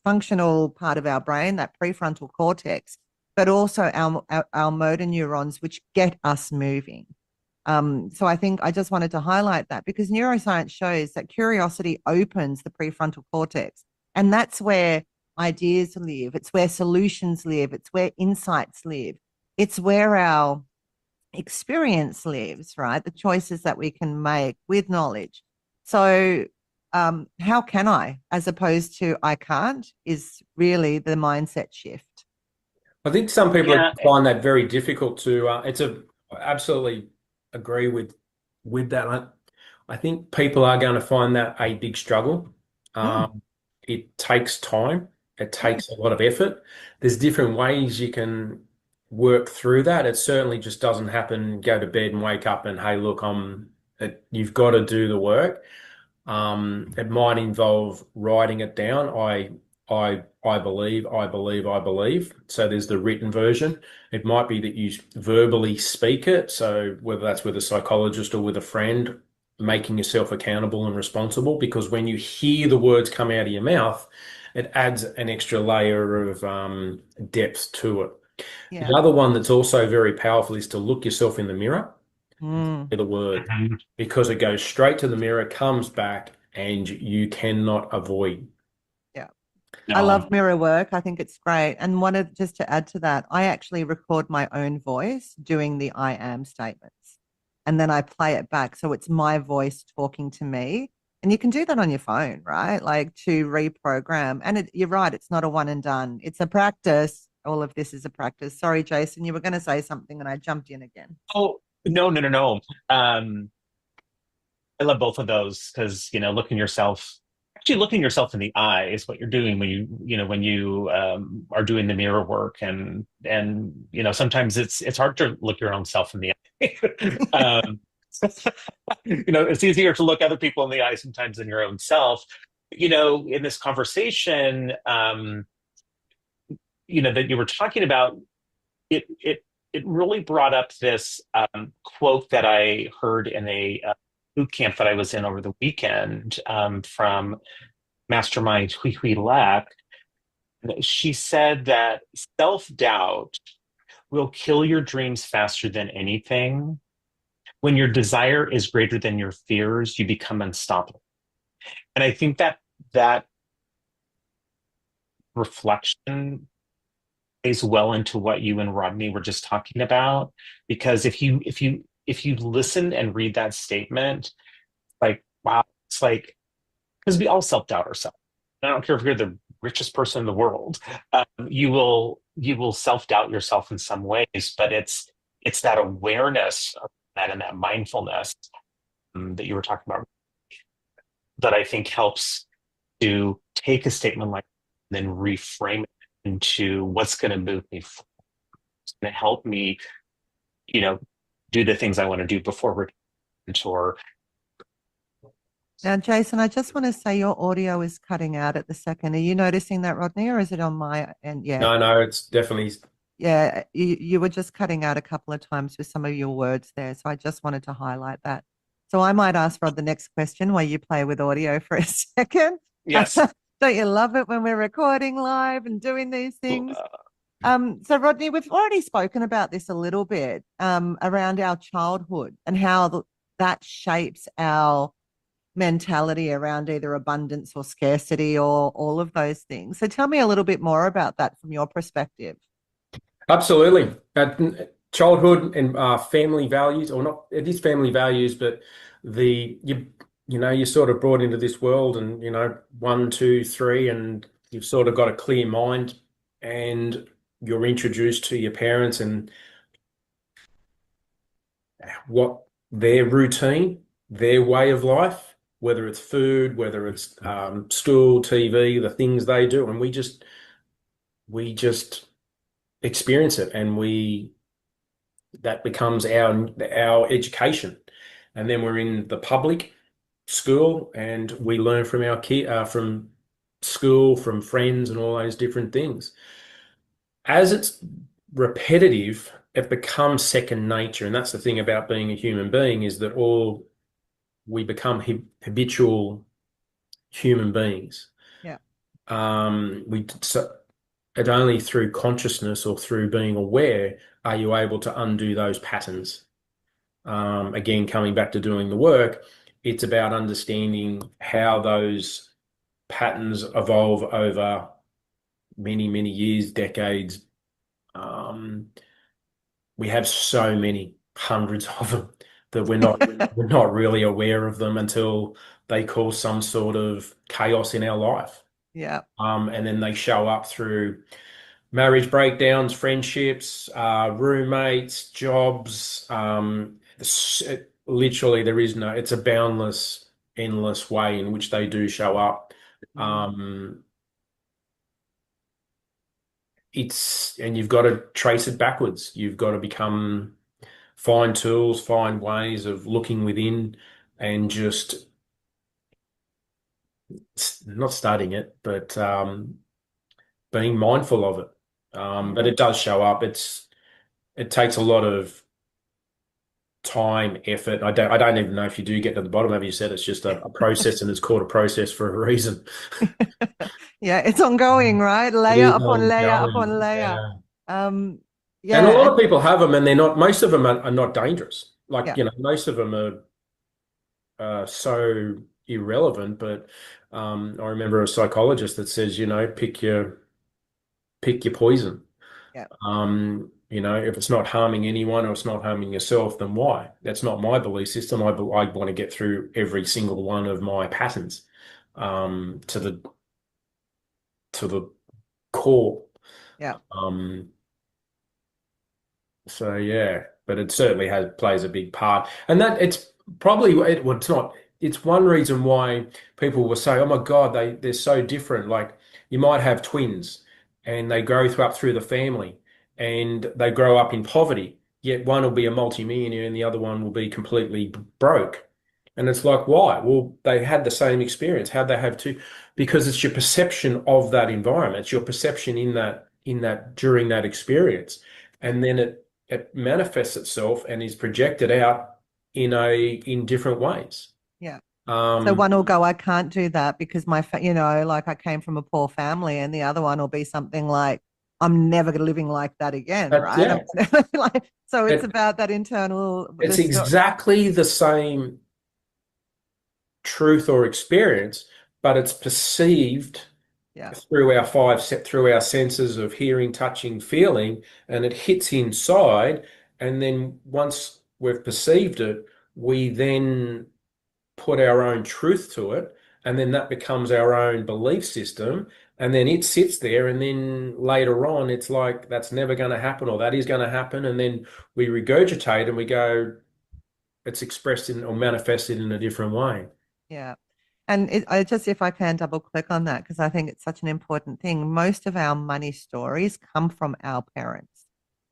A: functional part of our brain, that prefrontal cortex, but also our motor neurons, which get us moving. So I think I just wanted to highlight that because neuroscience shows that curiosity opens the prefrontal cortex, and that's where ideas live. It's where solutions live. It's where insights live. It's where our experience lives, right? The choices that we can make with knowledge. So, how can I, as opposed to I can't, is really the mindset shift.
C: I think some people
B: Yeah.
C: find that very difficult to. I absolutely agree with that. I think people are going to find that a big struggle.
A: Mm,
C: It takes time. It
A: mm,
C: takes a lot of effort. There's different ways you can work through that. It certainly just doesn't happen. Go to bed and wake up and hey, look, you've got to do the work. It might involve writing it down. I believe, I believe, I believe. So there's the written version. It might be that you verbally speak it. So whether that's with a psychologist or with a friend, making yourself accountable and responsible, because when you hear the words come out of your mouth, it adds an extra layer of depth to it. The
A: yeah.
C: other one that's also very powerful is to look yourself in the mirror,
A: Mm,
C: the word,
B: Mhm.
C: because it goes straight to the mirror, comes back, and you cannot avoid.
A: yeah. I
B: No.
A: love mirror work. I think it's great. And just to add to that, I actually record my own voice doing the I am statements. And then I play it back. So it's my voice talking to me. And you can do that on your phone, right? Like to reprogram. And you're right, it's not a one and done. It's a practice. All of this is a practice. Sorry, Jason, you were going to say something and I jumped in again.
B: Oh, no, no, no, no. I love both of those because, looking yourself in the eye is what you're doing when you are doing the mirror work, and sometimes it's hard to look your own self in the eye. It's easier to look other people in the eye sometimes than your own self. In this conversation, that you were talking about, it really brought up this quote that I heard in a boot camp that I was in over the weekend from Mastermind Hui Hui Lek. She said that self-doubt will kill your dreams faster than anything. When your desire is greater than your fears, you become unstoppable. And I think that reflection plays well into what you and Rodney were just talking about. Because if you listen and read that statement, like, wow, it's like, because we all self-doubt ourselves. I don't care if you're the richest person in the world. You will self-doubt yourself in some ways, but it's that awareness of that and that mindfulness that you were talking about that I think helps to take a statement like that and then reframe it into what's going to move me forward. It's going to help me, you know, do the things I want to do before retirement, or
A: Now, Jason, I just want to say your audio is cutting out at the second. Are you noticing that, Rodney, or is it on my end? Yeah.
C: No, no, it's definitely.
A: Yeah. You were just cutting out a couple of times with some of your words there. So I just wanted to highlight that. So I might ask Rod the next question while you play with audio for a second.
B: Yes.
A: Don't you love it when we're recording live and doing these things? So Rodney, we've already spoken about this a little bit around our childhood and how that shapes our mentality around either abundance or scarcity or all of those things. So tell me a little bit more about that from your perspective.
C: Absolutely. Childhood and family values, or not, it is family values, but the you're sort of brought into this world and one, two, three, and you've sort of got a clear mind and you're introduced to your parents and what their routine, their way of life, whether it's food, whether it's school, TV, the things they do, and we just experience it, and that becomes our education, and then we're in the public school, and we learn from our kid from school, from friends, and all those different things. As it's repetitive, it becomes second nature, and that's the thing about being a human being is that all we become habitual human beings.
A: Yeah.
C: So it only through consciousness or through being aware are you able to undo those patterns. Again, coming back to doing the work, it's about understanding how those patterns evolve over many, many years, decades. We have so many, hundreds of them, that we're not really aware of them until they cause some sort of chaos in our life.
A: Yeah.
C: And then they show up through marriage breakdowns, friendships, roommates, jobs. Literally, it's a boundless, endless way in which they do show up. And you've got to trace it backwards. You've got to find tools, find ways of looking within and just not studying it, but being mindful of it. But it does show up. It takes a lot of time, effort. I don't even know if you do get to the bottom of it. You said it's just a process, and it's called a process for a reason.
A: Yeah, it's ongoing, right?
C: It
A: Layer
C: is
A: upon layer upon
C: ongoing.
A: layer.
C: Yeah.
A: Um,
C: And a
A: yeah,
C: lot of people have them, and most of them are not dangerous. Like,
A: yeah,
C: most of them are so irrelevant. But I remember a psychologist that says, pick your poison.
A: yeah,
C: If it's not harming anyone or it's not harming yourself, then why? That's not my belief system. I want to get through every single one of my patterns to the core.
A: yeah,
C: Um, so yeah, but it certainly plays a big part, and that it's probably well, it's not. It's one reason why people will say, "Oh my God, they're so different." Like you might have twins, and they grow up through the family, and they grow up in poverty. Yet one will be a multimillionaire, and the other one will be completely broke. And it's like, why? Well, they had the same experience. How'd they have two? Because it's your perception of that environment. It's your perception in that during that experience, and then it manifests itself and is projected out in different ways.
A: yeah. So
C: Um,
A: one will go, I can't do that because like I came from a poor family, and the other one will be something like, I'm never living like that again,
C: but
A: right?
C: yeah,
A: So it's
C: it,
A: about that internal,
C: it's exactly the same truth or experience, but it's perceived
A: yeah,
C: through our senses of hearing, touching, feeling, and it hits inside. And then once we've perceived it, we then put our own truth to it, and then that becomes our own belief system, and then it sits there, and then later on it's like that's never going to happen or that is going to happen, and then we regurgitate and we go, it's expressed in or manifested in a different way.
A: yeah. And if I can double click on that, because I think it's such an important thing. Most of our money stories come from our parents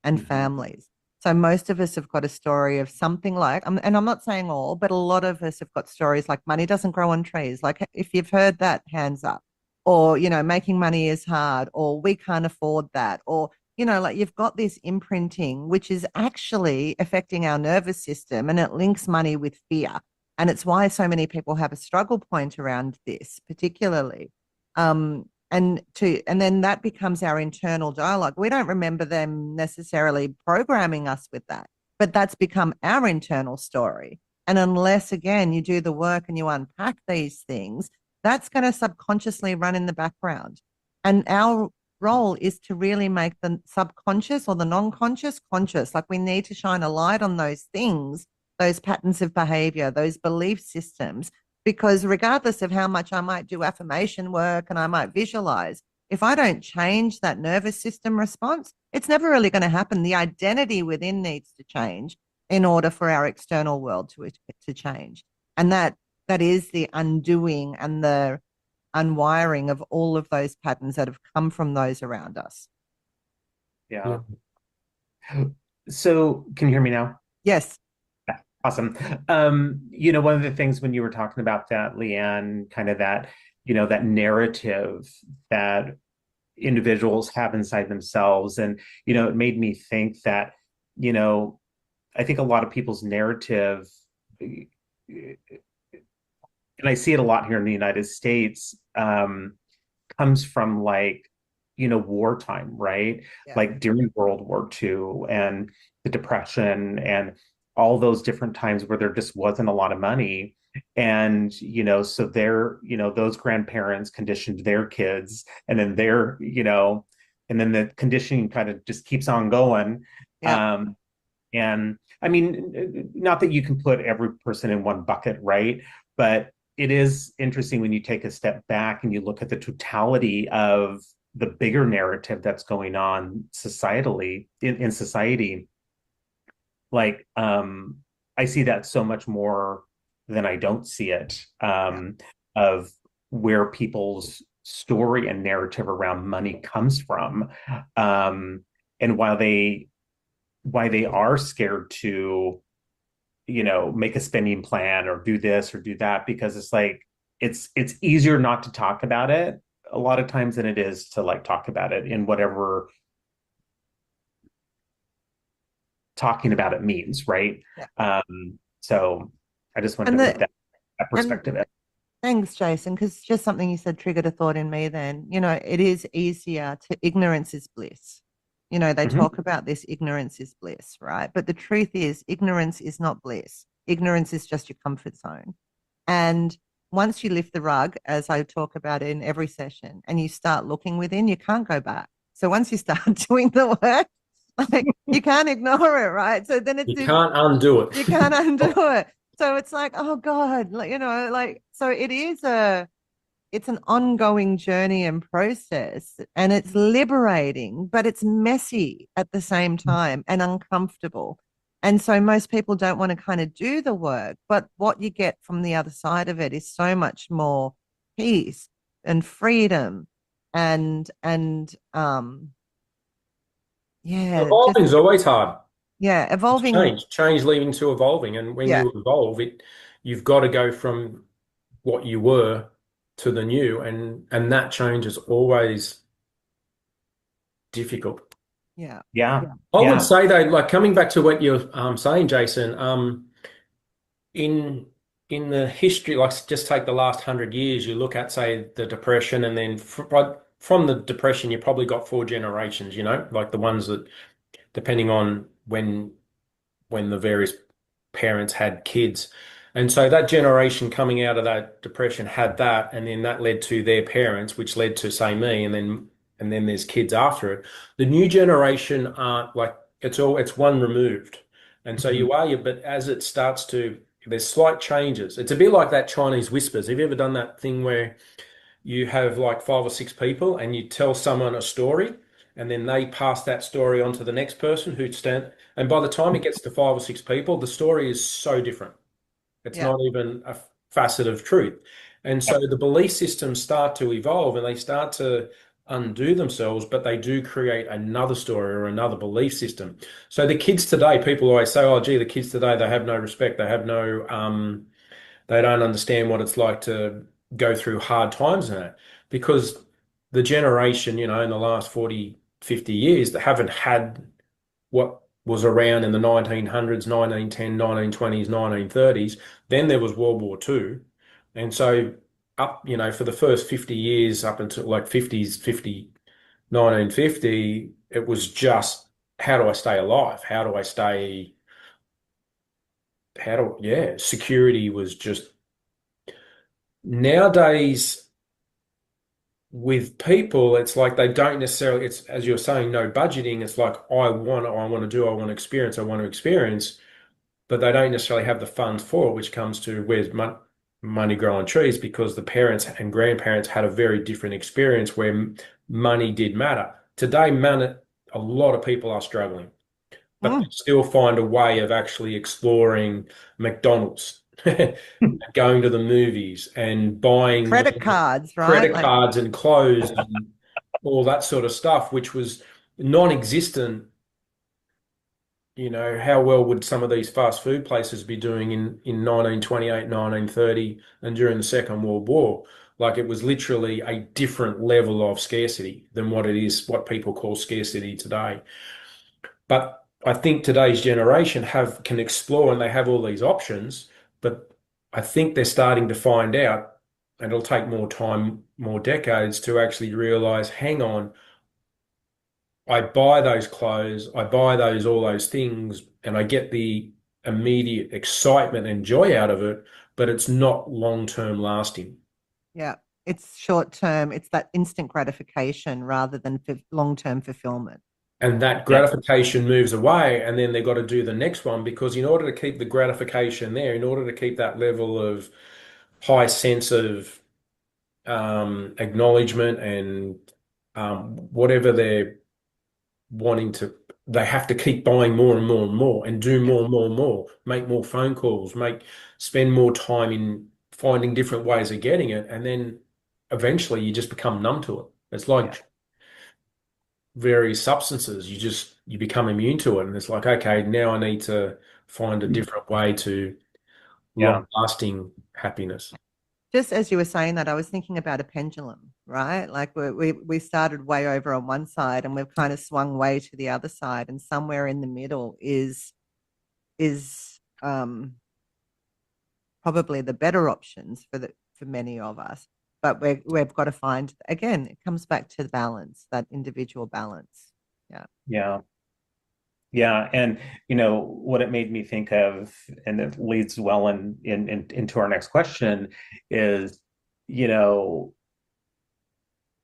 A: and
C: Mhm.
A: families. So most of us have got a story of something like, and I'm not saying all, but a lot of us have got stories like money doesn't grow on trees. Like if you've heard that, hands up. Or, making money is hard, or we can't afford that, or, like you've got this imprinting, which is actually affecting our nervous system and it links money with fear. And it's why so many people have a struggle point around this, particularly. And then that becomes our internal dialogue. We don't remember them necessarily programming us with that, but that's become our internal story. And unless again you do the work and you unpack these things, that's going to subconsciously run in the background. And our role is to really make the subconscious or the non-conscious conscious. Like we need to shine a light on those things, those patterns of behavior, those belief systems, because regardless of how much I might do affirmation work and I might visualize, if I don't change that nervous system response, it's never really going to happen. The identity within needs to change in order for our external world to change. And that is the undoing and the unwiring of all of those patterns that have come from those around us.
B: Yeah. So can you hear me now?
A: Yes.
B: Awesome. One of the things when you were talking about that, Leeanne, kind of that, that narrative that individuals have inside themselves. And, it made me think that, I think a lot of people's narrative, and I see it a lot here in the United States, comes from like, wartime, right?
A: Yeah.
B: Like during World War II and the Depression and all those different times where there just wasn't a lot of money. And, so those grandparents conditioned their kids and then and then the conditioning kind of just keeps on going.
A: Yeah.
B: And I mean, not that you can put every person in one bucket, right? But it is interesting when you take a step back and you look at the totality of the bigger narrative that's going on societally in society. Like, I see that so much more than I don't see it, of where people's story and narrative around money comes from. And why they are scared to, make a spending plan or do this or do that, because it's like, it's easier not to talk about it a lot of times than it is to like talk about it in whatever talking about it means, right?
A: Yeah.
B: So I just wanted to put that perspective in.
A: Thanks, Jason, because just something you said triggered a thought in me then. It is easier to, ignorance is bliss. They talk about this, ignorance is bliss, right? But the truth is, ignorance is not bliss. Ignorance is just your comfort zone. And once you lift the rug, as I talk about in every session, and you start looking within, you can't go back. So once you start doing the work, like you can't ignore it, right? So then
C: you can't undo it.
A: You can't undo it. So it's like, oh God, so it's an ongoing journey and process, and it's liberating, but it's messy at the same time and uncomfortable. And so most people don't want to kind of do the work, but what you get from the other side of it is so much more peace and freedom and
C: evolving is always hard.
A: Yeah, evolving.
C: Change leading to evolving. And when you evolve you've got to go from what you were to the new, and that change is always difficult.
A: Yeah.
C: I would say though, like coming back to what you're saying, Jason, in the history, like just take the last 100 years, you look at, say, the Depression, and then from the Depression, you probably got 4 generations, like the ones that, depending on when the various parents had kids. And so that generation coming out of that Depression had that, and then that led to their parents, which led to, say, me, and then there's kids after it. The new generation aren't like, it's one removed. And so but as it starts to, there's slight changes. It's a bit like that Chinese whispers. Have you ever done that thing where you have like 5 or 6 people and you tell someone a story, and then they pass that story on to the next person and by the time it gets to 5 or 6 people, the story is so different. It's not even a facet of truth. And so the belief systems start to evolve, and they start to undo themselves, but they do create another story or another belief system. So the kids today, people always say, "Oh, gee, the kids today, they have no respect. They have no, they don't understand what it's like to go through hard times and that." Because the generation, in the last 40, 50 years that haven't had what was around in the 1900s, 1910, 1920s, 1930s. Then there was World War II. And so for the first 50 years up until like 50s, 1950, it was just, how do I stay alive? Security was just, nowadays with people, it's like they don't necessarily, it's as you're saying, no budgeting. It's like, I want to experience, but they don't necessarily have the funds for it, which comes to where's money growing trees, because the parents and grandparents had a very different experience where money did matter. Today, a lot of people are struggling, but they still find a way of actually exploring McDonald's, going to the movies and buying
A: Credit cards, right?
C: credit cards and clothes and all that sort of stuff, which was non-existent. How well would some of these fast food places be doing in 1928, 1930, and during the Second World War? Like, it was literally a different level of scarcity than what people call scarcity today. But I think today's generation can explore, and they have all these options, but I think they're starting to find out, and it'll take more time, more decades to actually realize, hang on, I buy those clothes, I buy all those things, and I get the immediate excitement and joy out of it, but it's not long-term lasting.
A: Yeah, it's short term. It's that instant gratification rather than long-term fulfillment.
C: And that gratification moves away, and then they've got to do the next one, because in order to keep the gratification there, in order to keep that level of high sense of acknowledgement and whatever they're wanting to, they have to keep buying more and more and more and do more and more and more, make more phone calls, spend more time in finding different ways of getting it. And then eventually you just become numb to it. It's like various substances. You become immune to it. And it's like, okay, now I need to find a different way to long-lasting happiness.
A: Just as you were saying that, I was thinking about a pendulum, right? Like we started way over on one side and we've kind of swung way to the other side, and somewhere in the middle is probably the better options for many of us. But we've got to find, again, it comes back to the balance, that individual balance. Yeah.
B: Yeah. Yeah. And what it made me think of, and it leads well into our next question, is,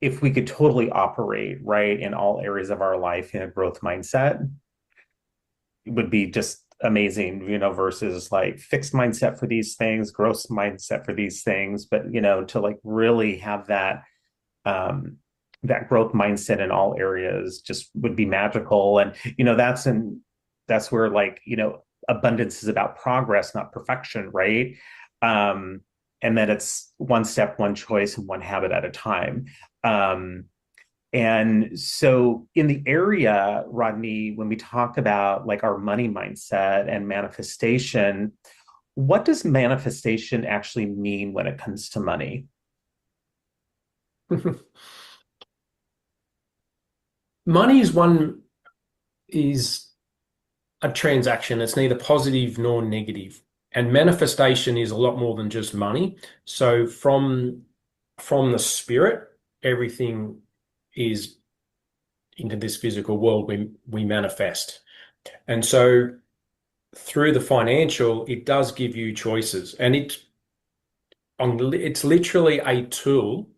B: if we could totally operate right in all areas of our life in a growth mindset, it would be just amazing, versus like fixed mindset for these things, growth mindset for these things. But, to like really have that that growth mindset in all areas just would be magical. And, that's where, like, abundance is about progress, not perfection, right? And that it's one step, one choice, and one habit at a time. And so in the area, Rodney, when we talk about like our money mindset and manifestation, what does manifestation actually mean when it comes to money?
C: Money is a transaction. It's neither positive nor negative. And manifestation is a lot more than just money. So from the spirit, everything is into this physical world we manifest. And so through the financial, it does give you choices. And it's literally a tool.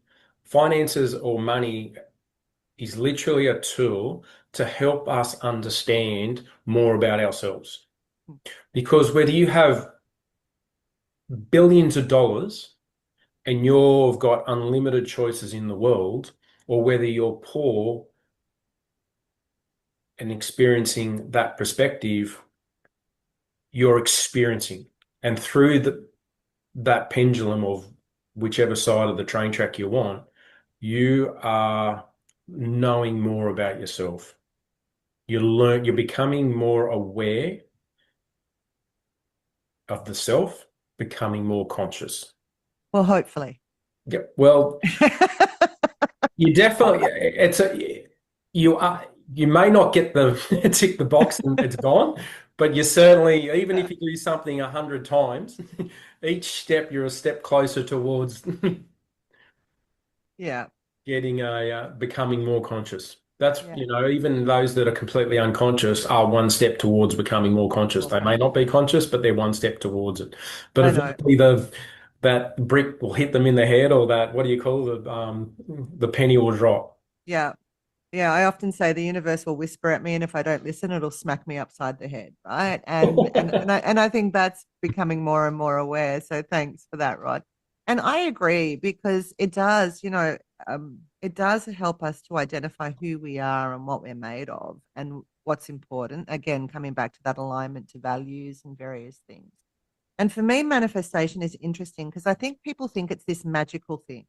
C: Finances or money is literally a tool to help us understand more about ourselves. Because whether you have billions of dollars and you've got unlimited choices in the world, or whether you're poor and experiencing that perspective, you're experiencing. And through that pendulum of whichever side of the train track you want, you are knowing more about yourself. You're becoming more aware of the self, becoming more conscious.
A: Well, hopefully.
C: Yeah, well, you definitely it's a you are you may not get the tick the box and it's gone, but you certainly, even if you do something 100 times, each step you're a step closer towards
A: Yeah.
C: getting becoming more conscious. That's,
A: Yeah.
C: even those that are completely unconscious are one step towards becoming more conscious.
A: More
C: They may not
A: conscious.
C: be conscious, but they're one step towards it. But
A: I know.
C: eventually that brick will hit them in the head, or that, what do you call the penny will drop.
A: Yeah. Yeah, I often say the universe will whisper at me, and if I don't listen, it'll smack me upside the head, right? And I think that's becoming more and more aware. So thanks for that, Rod. And I agree because it does help us to identify who we are and what we're made of and what's important. Again, coming back to that alignment to values and various things. And for me, manifestation is interesting because I think people think it's this magical thing.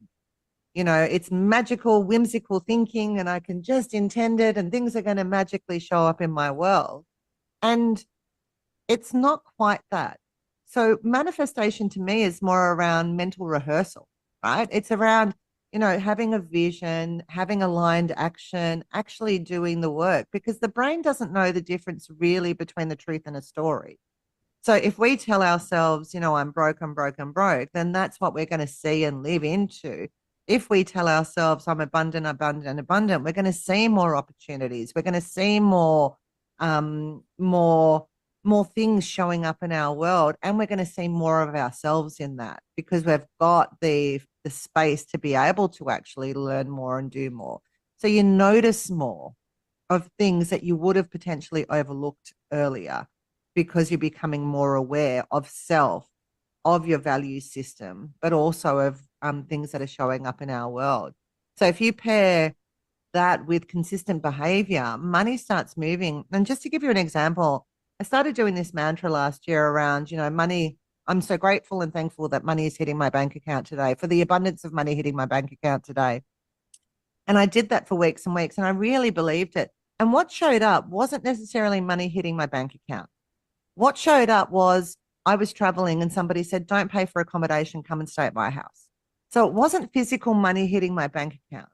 A: It's magical, whimsical thinking, and I can just intend it, and things are going to magically show up in my world. And it's not quite that. So, manifestation to me is more around mental rehearsal, right? It's around, having a vision, having aligned action, actually doing the work, because the brain doesn't know the difference really between the truth and a story. So if we tell ourselves, I'm broke, I'm broke, I'm broke, then that's what we're going to see and live into. If we tell ourselves, I'm abundant, abundant, abundant, we're going to see more opportunities. We're going to see um, more, more things showing up in our world, and we're going to see more of ourselves in that because we've got the space to be able to actually learn more and do more. So you notice more of things that you would have potentially overlooked earlier because you're becoming more aware of self, of your value system, but also of things that are showing up in our world. So if you pair that with consistent behavior, money starts moving. And just to give you an example, I started doing this mantra last year around, money. I'm so grateful and thankful that money is hitting my bank account today, for the abundance of money hitting my bank account today. And I did that for weeks and weeks, and I really believed it. And what showed up wasn't necessarily money hitting my bank account. What showed up was I was traveling and somebody said, don't pay for accommodation, come and stay at my house. So it wasn't physical money hitting my bank account,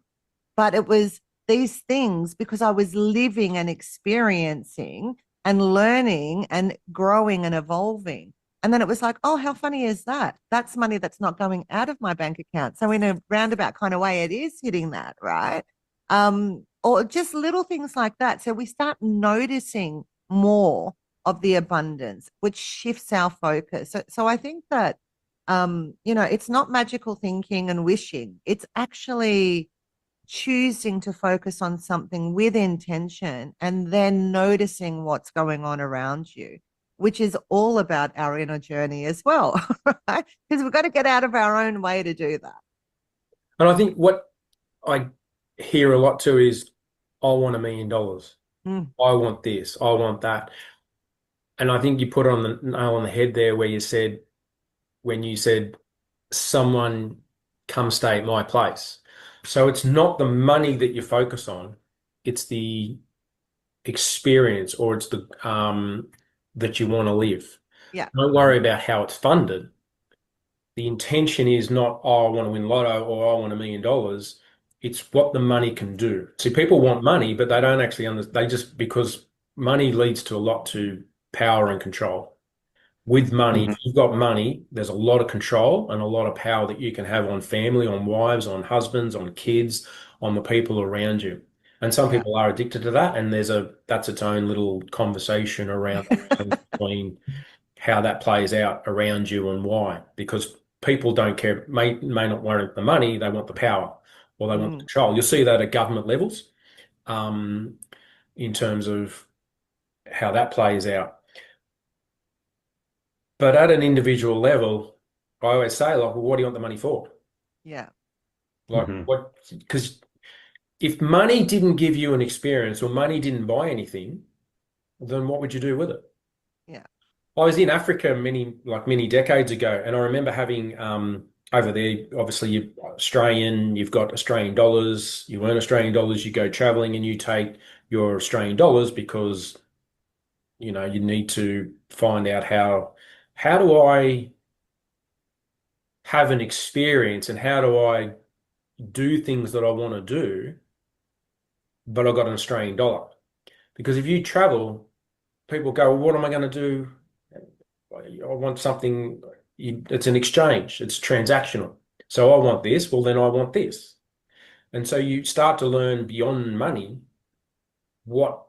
A: but it was these things because I was living and experiencing and learning and growing and evolving. And then it was like, oh, how funny is that? That's money that's not going out of my bank account. So in a roundabout kind of way, it is hitting that, right? Or just little things like that. So we start noticing more of the abundance, which shifts our focus. So I think that it's not magical thinking and wishing. It's actually choosing to focus on something with intention and then noticing what's going on around you, which is all about our inner journey as well, right? Because we've got to get out of our own way to do that.
C: And I think what I hear a lot too is, I want $1 million. I want this, I want that. And I think you put it on the nail on the head there when you said, someone come stay at my place. So it's not the money that you focus on, it's the experience, or it's the that you want to live.
A: Yeah.
C: Don't worry about how it's funded. The intention is not, oh, I want to win lotto, or I want $1 million. It's what the money can do. See, people want money, but they don't actually understand. They just, because money leads to a lot to power and control. With money, if you've got money, there's a lot of control and a lot of power that you can have on family, on wives, on husbands, on kids, on the people around you. And some
A: Yeah.
C: people are addicted to that, and that's its own little conversation around between how that plays out around you and why. Because people don't care, may not want the money, they want the power, or they want the control. You'll see that at government levels, um, in terms of how that plays out. But at an individual level, I always say, like, well, what do you want the money for?
A: Yeah.
C: Like, what? Because if money didn't give you an experience, or money didn't buy anything, then what would you do with it?
A: Yeah.
C: I was in Africa many decades ago, and I remember having over there, obviously you're Australian, you've got Australian dollars, you earn Australian dollars, you go traveling and you take your Australian dollars because, you need to find out how do I have an experience and how do I do things that I want to do, but I've got an Australian dollar. Because if you travel, people go, well, what am I going to do? I want something, it's an exchange, it's transactional. So I want this, well, then I want this. And so you start to learn beyond money what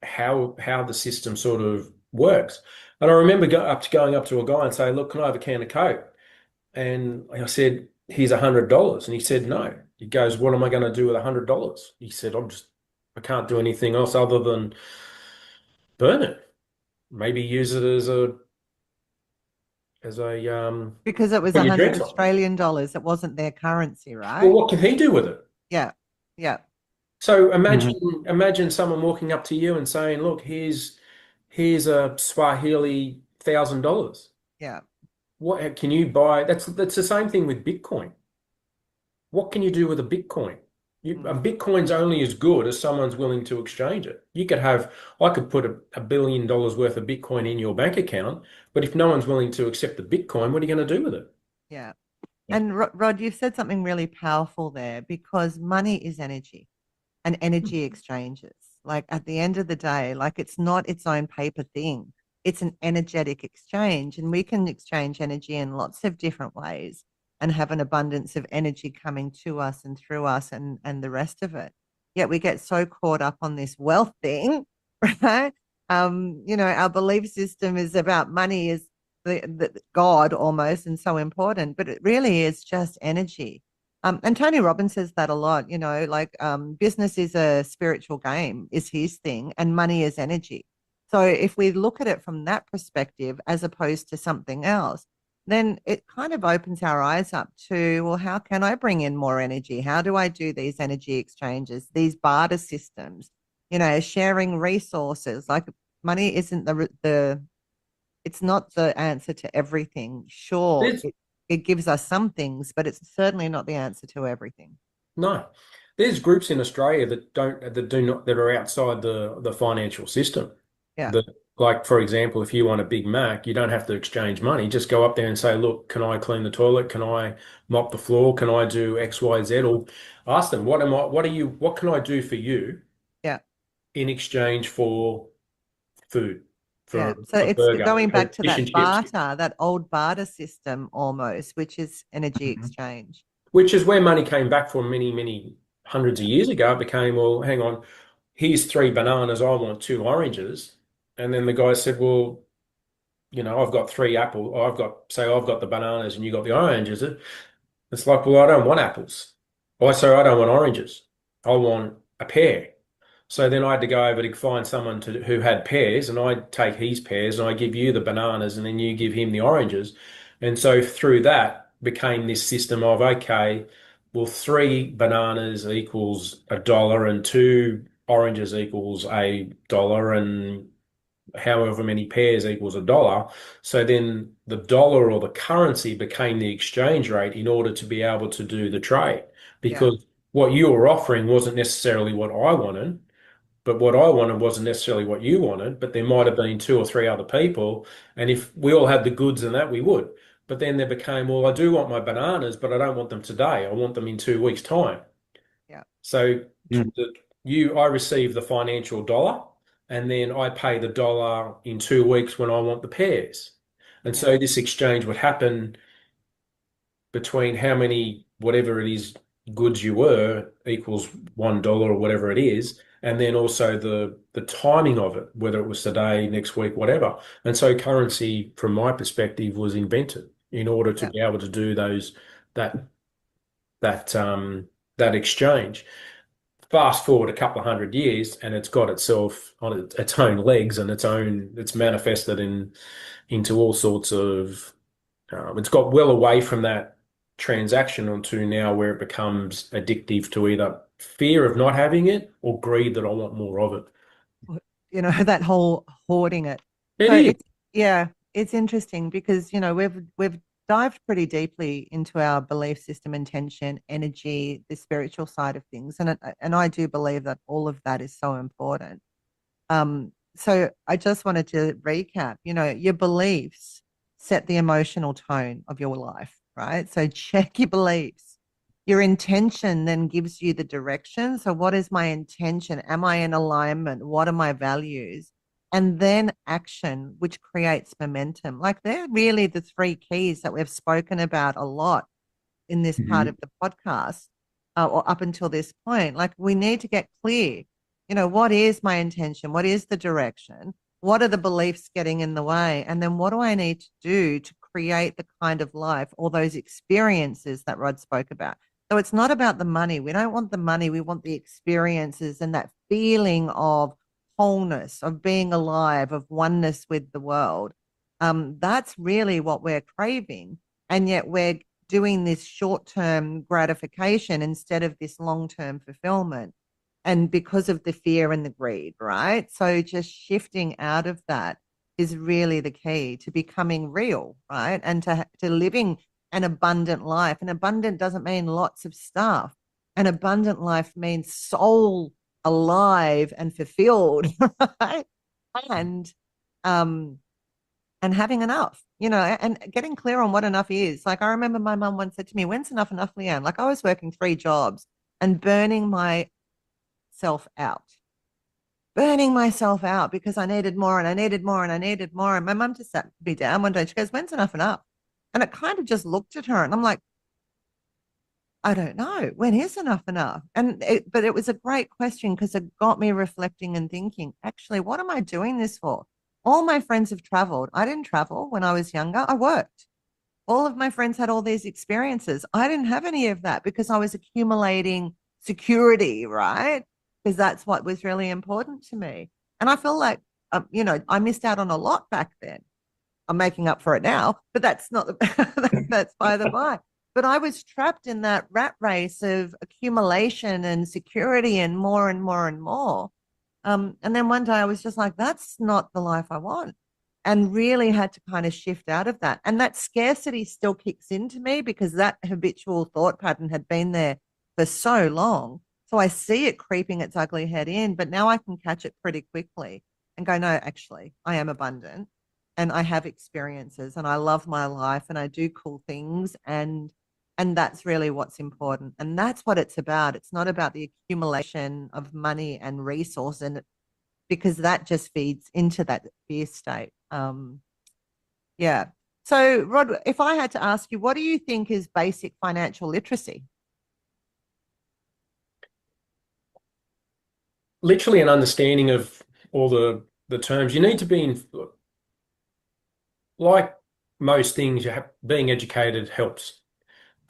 C: how the system sort of works. And I remember going up to a guy and saying, look, can I have a can of Coke? And I said, here's $100. And he said, no. He goes, what am I going to do with $100? He said, I can't do anything else other than burn it. Maybe use it as a
A: Because it was
C: put your
A: 100
C: drinks on.
A: Australian dollars. It wasn't their currency,
C: Well,
A: right?
C: what can he do with it?
A: Yeah. Yeah.
C: So
B: Mhm.
C: imagine someone walking up to you and saying, look, here's a Swahili $1,000.
A: Yeah.
C: What can you buy? That's the same thing with Bitcoin. What can you do with a Bitcoin? A
A: Mm.
C: Bitcoin's only as good as someone's willing to exchange it. I could put $1 billion worth of Bitcoin in your bank account, but if no one's willing to accept the Bitcoin, what are you going to do with it?
A: Yeah.
B: Yeah.
A: And Rod, you've said something really powerful there because money is energy and energy exchanges. Like at the end of the day, like it's not its own paper thing. It's an energetic exchange, and we can exchange energy in lots of different ways and have an abundance of energy coming to us and through us and the rest of it. Yet we get so caught up on this wealth thing, right? Our belief system is about money is the God almost and so important, but it really is just energy. And Tony Robbins says that a lot, like business is a spiritual game, is his thing, and money is energy. So if we look at it from that perspective as opposed to something else, then it kind of opens our eyes up to, well, how can I bring in more energy? How do I do these energy exchanges, these barter systems, sharing resources? Like money isn't it's not the answer to everything. Sure,
C: There's
A: it gives us some things, but it's certainly not the answer to everything.
C: no, there's groups in Australia that are outside the financial system.
A: Yeah,
C: That, like, for example, if you want a Big Mac, you don't have to exchange money. Just go up there and say, look, can I clean the toilet? Can I mop the floor? Can I do X, Y, Z? Or ask them, what can I do for you
A: yeah,
C: in exchange for food,
A: yeah.
C: for
A: So
C: a
A: it's
C: burger,
A: going
C: for
A: back to
C: fish and
A: that
C: chips?
A: barter, that old barter system almost, which is energy
B: Mhm.
A: exchange.
C: Which is where money came back from many, many hundreds of
A: Yeah,
C: years ago. It became, well, hang on, here's 3 bananas, I want 2 oranges. And then the guy said, well, I've got 3 apples. I've got the bananas and you got the oranges. It's like, well, I don't want apples. I don't want oranges. I want a pear. So then I had to go over to find someone who had pears, and I'd take his pears and I give you the bananas, and then you give him the oranges. And so through that became this system of, okay, well, 3 bananas equals $1, and 2 oranges equals $1, and however many pairs equals $1. So then the dollar or the currency became the exchange rate in order to be able to do the trade.
A: yeah,
C: Because what you were offering wasn't necessarily what I wanted, but what I wanted wasn't necessarily what you wanted, but there might
A: yeah,
C: have been 2 or 3 other people. And if we all had the goods and that, we would. But then there became, well, I do want my bananas, but I don't want them today. I want them in 2 weeks' time.
A: yeah,
C: So
B: Mhm.
C: I receive the financial dollar, and then I pay the dollar in 2 weeks when I want the pairs. And
A: yeah,
C: so this exchange would happen between how many, whatever it is, goods you were equals $1 or whatever it is, and then also the timing of it, whether it was today, next week, whatever. And so currency, from my perspective, was invented in order to
A: yeah,
C: be able to do that that that exchange. Fast forward a couple of 100 years, and it's got itself on its own legs, and it's manifested into all sorts of. It's got well away from that transaction onto now where it becomes addictive to either fear of not having it or greed that I want more of it.
A: that whole hoarding it.
C: It
A: So
C: is.
A: it's, yeah, it's interesting because, we've dived pretty deeply into our belief system, intention, energy, the spiritual side of things, and I do believe that all of that is so important. So I just wanted to recap, your beliefs set the emotional tone of your life, right? So check your beliefs. Your intention then gives you the direction. So what is my intention? Am I in alignment? What are my values? And then action, which creates momentum. Like they're really the three keys that we've spoken about a lot in this part of the podcast, or up until this point. Like we need to get clear, what is my intention? What is the direction? What are the beliefs getting in the way? And then what do I need to do to create the kind of life or those experiences that Rod spoke about? So it's not about the money. We don't want the money. We want the experiences and that feeling of wholeness, of being alive, of oneness with the world. That's really what we're craving. And yet we're doing this short-term gratification instead of this long-term fulfillment. And because of the fear and the greed, right? So just shifting out of that is really the key to becoming real, right? And to living an abundant life. And abundant doesn't mean lots of stuff. An abundant life means soul alive and fulfilled, right? And um and having enough, and getting clear on what enough is. Like I remember my mum once said to me, when's enough, Leanne? Like I was working 3 jobs and burning myself out because I needed more and I needed more and I needed more. And my mum just sat me down one day. She goes, when's enough enough? And it kind of just looked at her and I'm like, I don't know. When is enough enough? But it was a great question because it got me reflecting and thinking, actually, what am I doing this for? All my friends have traveled. I didn't travel when I was younger. I worked. All of my friends had all these experiences. I didn't have any of that because I was accumulating security, right? Because that's what was really important to me. And I feel like, I missed out on a lot back then. I'm making up for it now, but that's not that's by the by. But I was trapped in that rat race of accumulation and security and more and more and more. And then one day I was just like, that's not the life I want. And really had to kind of shift out of that. And that scarcity still kicks into me because that habitual thought pattern had been there for so long. So I see it creeping its ugly head in, but now I can catch it pretty quickly and go, no, actually, I am abundant and I have experiences and I love my life and I do cool things, and that's really what's important. And that's what it's about. It's not about the accumulation of money and resource, and because that just feeds into that fear state. Yeah. So, Rod, if I had to ask you, what do you think is basic financial literacy?
C: Literally an understanding of all the terms. You need to be in, like most things, being educated helps.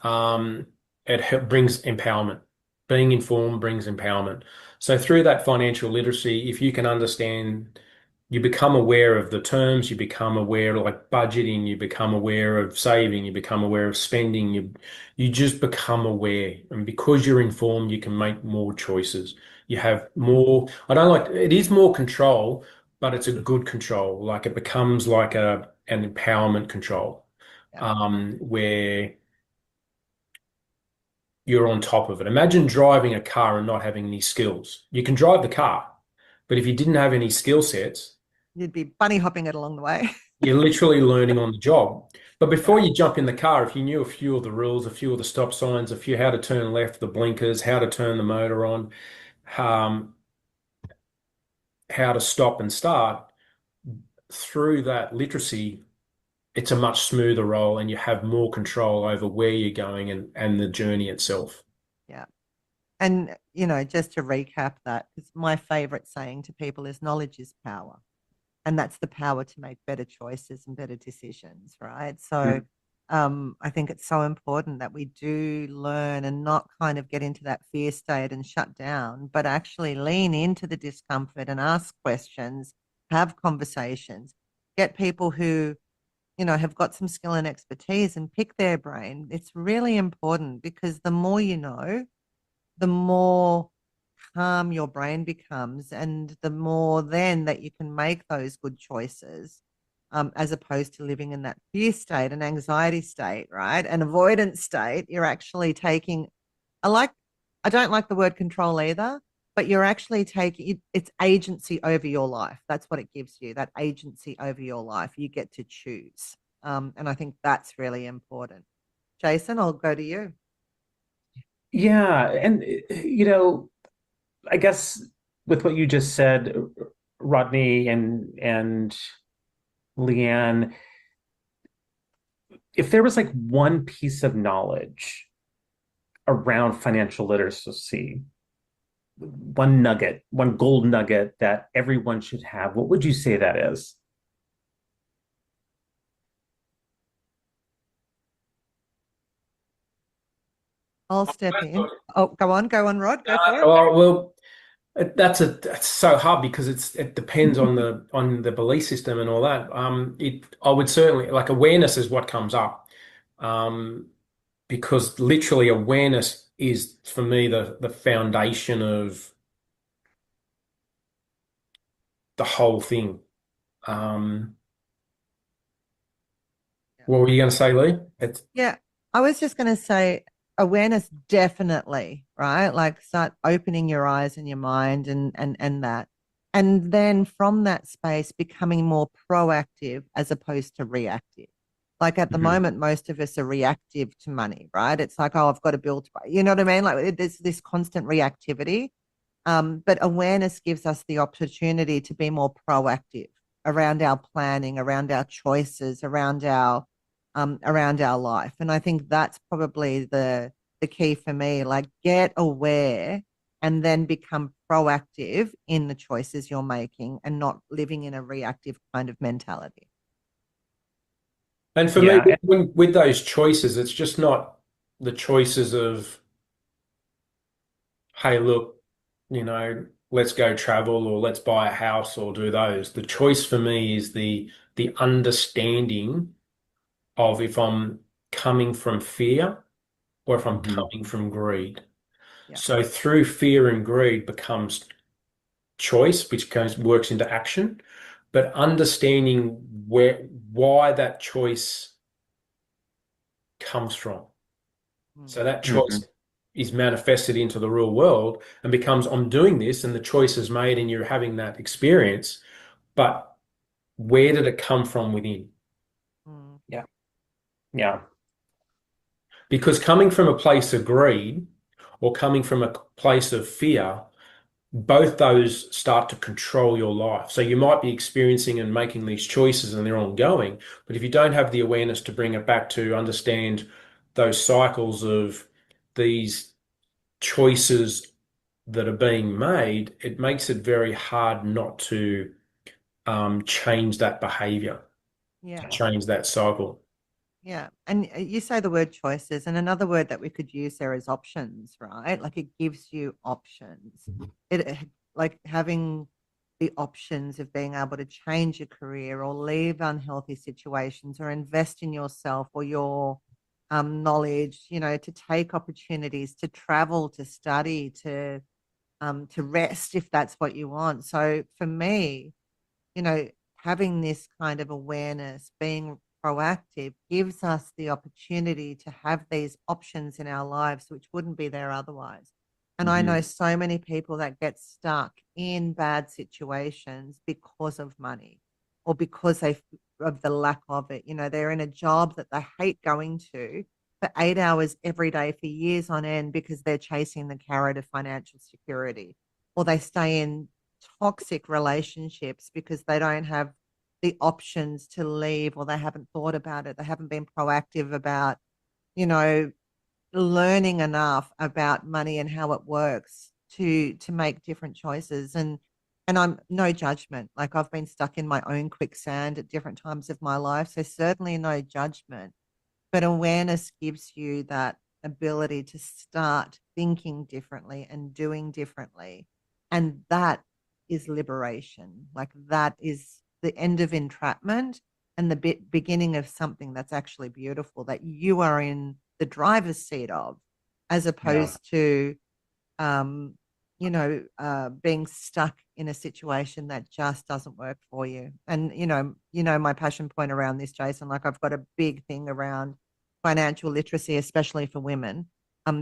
C: It brings empowerment. Being informed brings empowerment. So through that financial literacy, if you can understand, you become aware of the terms, you become aware of like budgeting, you become aware of saving, you become aware of spending, you just become aware. And because you're informed, you can make more choices. You have more, I don't like, it is more control, but it's a good control. Like it becomes like an empowerment control,
A: Yeah.
C: where you're on top of it. Imagine driving a car and not having any skills. You can drive the car, but if you didn't have any skill sets,
A: You'd be bunny hopping it along the way.
C: you're literally learning on the job. But
A: Yeah.
C: before you jump in the car, if you knew a few of the rules, a few of the stop signs, a few how to turn left, the blinkers, how to turn the motor on, um, how to stop and start, through that literacy, it's a much smoother roll and you have more control over where you're going and the journey itself.
A: Yeah. And, just to recap that, it's my favorite saying to people is knowledge is power. And that's the power to make better choices and better decisions, right? So I think it's so important that we do learn and not kind of get into that fear state and shut down, but actually lean into the discomfort and ask questions, have conversations, get people who, have got some skill and expertise and pick their brain. It's really important because the more you know, the more calm your brain becomes and the more then that you can make those good choices. as opposed to living in that fear state, an anxiety state, right? An avoidance state. You're actually taking, I don't like the word control either, but you're actually taking it's agency over your life. That's what it gives you, that agency over your life. You get to choose. And I think that's really important. Jason, I'll go to you.
B: Yeah, and I guess with what you just said, Rodney and Leanne, if there was like one piece of knowledge around financial literacy, one nugget, one gold nugget that everyone should have, what would you say that is?
A: I'll step in. Oh, go on, Rod. Go for it.
C: Oh, well, that's so hard because it depends on the belief system and all that. I would certainly like awareness is what comes up. Because literally awareness is for me the foundation of the whole thing. Um, what were you going to say, Lee?
A: Yeah, I was just going to say awareness definitely, right? Like start opening your eyes and your mind and that. And then from that space becoming more proactive as opposed to reactive. Like at the
C: Mhm.
A: moment, most of us are reactive to money, right? It's like, oh, I've got a bill to pay. You know what I mean? Like there's this constant reactivity. But awareness gives us the opportunity to be more proactive around our planning, around our choices, around our life. And I think that's probably the key for me. Like get aware and then become proactive in the choices you're making and not living in a reactive kind of mentality.
C: And for me,
B: Yeah,
C: with those choices, it's just not the choices of, hey, look, let's go travel or let's buy a house or do those. The choice for me is the understanding of if I'm coming from fear or if I'm
B: mhm,
C: coming from greed.
A: Yeah.
C: So through fear and greed becomes choice, which works into action, but understanding why that choice comes from.
A: Mm.
C: So that
B: mhm.
C: choice is manifested into the real world and becomes, I'm doing this, and the choice is made, and you're having that experience. But where did it come from within?
A: Mm.
B: Yeah, yeah.
C: Because coming from a place of greed or coming from a place of fear, both those start to control your life. So you might be experiencing and making these choices and they're ongoing, but if you don't have the awareness to bring it back to understand those cycles of these choices that are being made, it makes it very hard not to change that behavior, to
A: Yeah.
C: change that cycle.
A: Yeah. And you say the word choices, and another word that we could use there is options, right? Like it gives you options. Like having the options of being able to change your career or leave unhealthy situations or invest in yourself or your knowledge, to take opportunities, to travel, to study, to rest if that's what you want. So for me, you know, having this kind of awareness, being proactive, gives us the opportunity to have these options in our lives, which wouldn't be there otherwise. And I
C: Mhm.
A: know so many people that get stuck in bad situations because of money or because of the lack of it. They're in a job that they hate going to for 8 hours every day for years on end because they're chasing the carrot of financial security, or they stay in toxic relationships because they don't have the options to leave, or they haven't thought about it. They haven't been proactive about, you know, learning enough about money and how it works to make different choices. And I'm no judgment. Like I've been stuck in my own quicksand at different times of my life. So certainly no judgment. But awareness gives you that ability to start thinking differently and doing differently. And that is liberation. Like that is the end of entrapment and the beginning of something that's actually beautiful that you are in the driver's seat of, as
B: Yeah.
A: opposed to um, being stuck in a situation that just doesn't work for you. And, my passion point around this, Jason, like I've got a big thing around financial literacy, especially for women,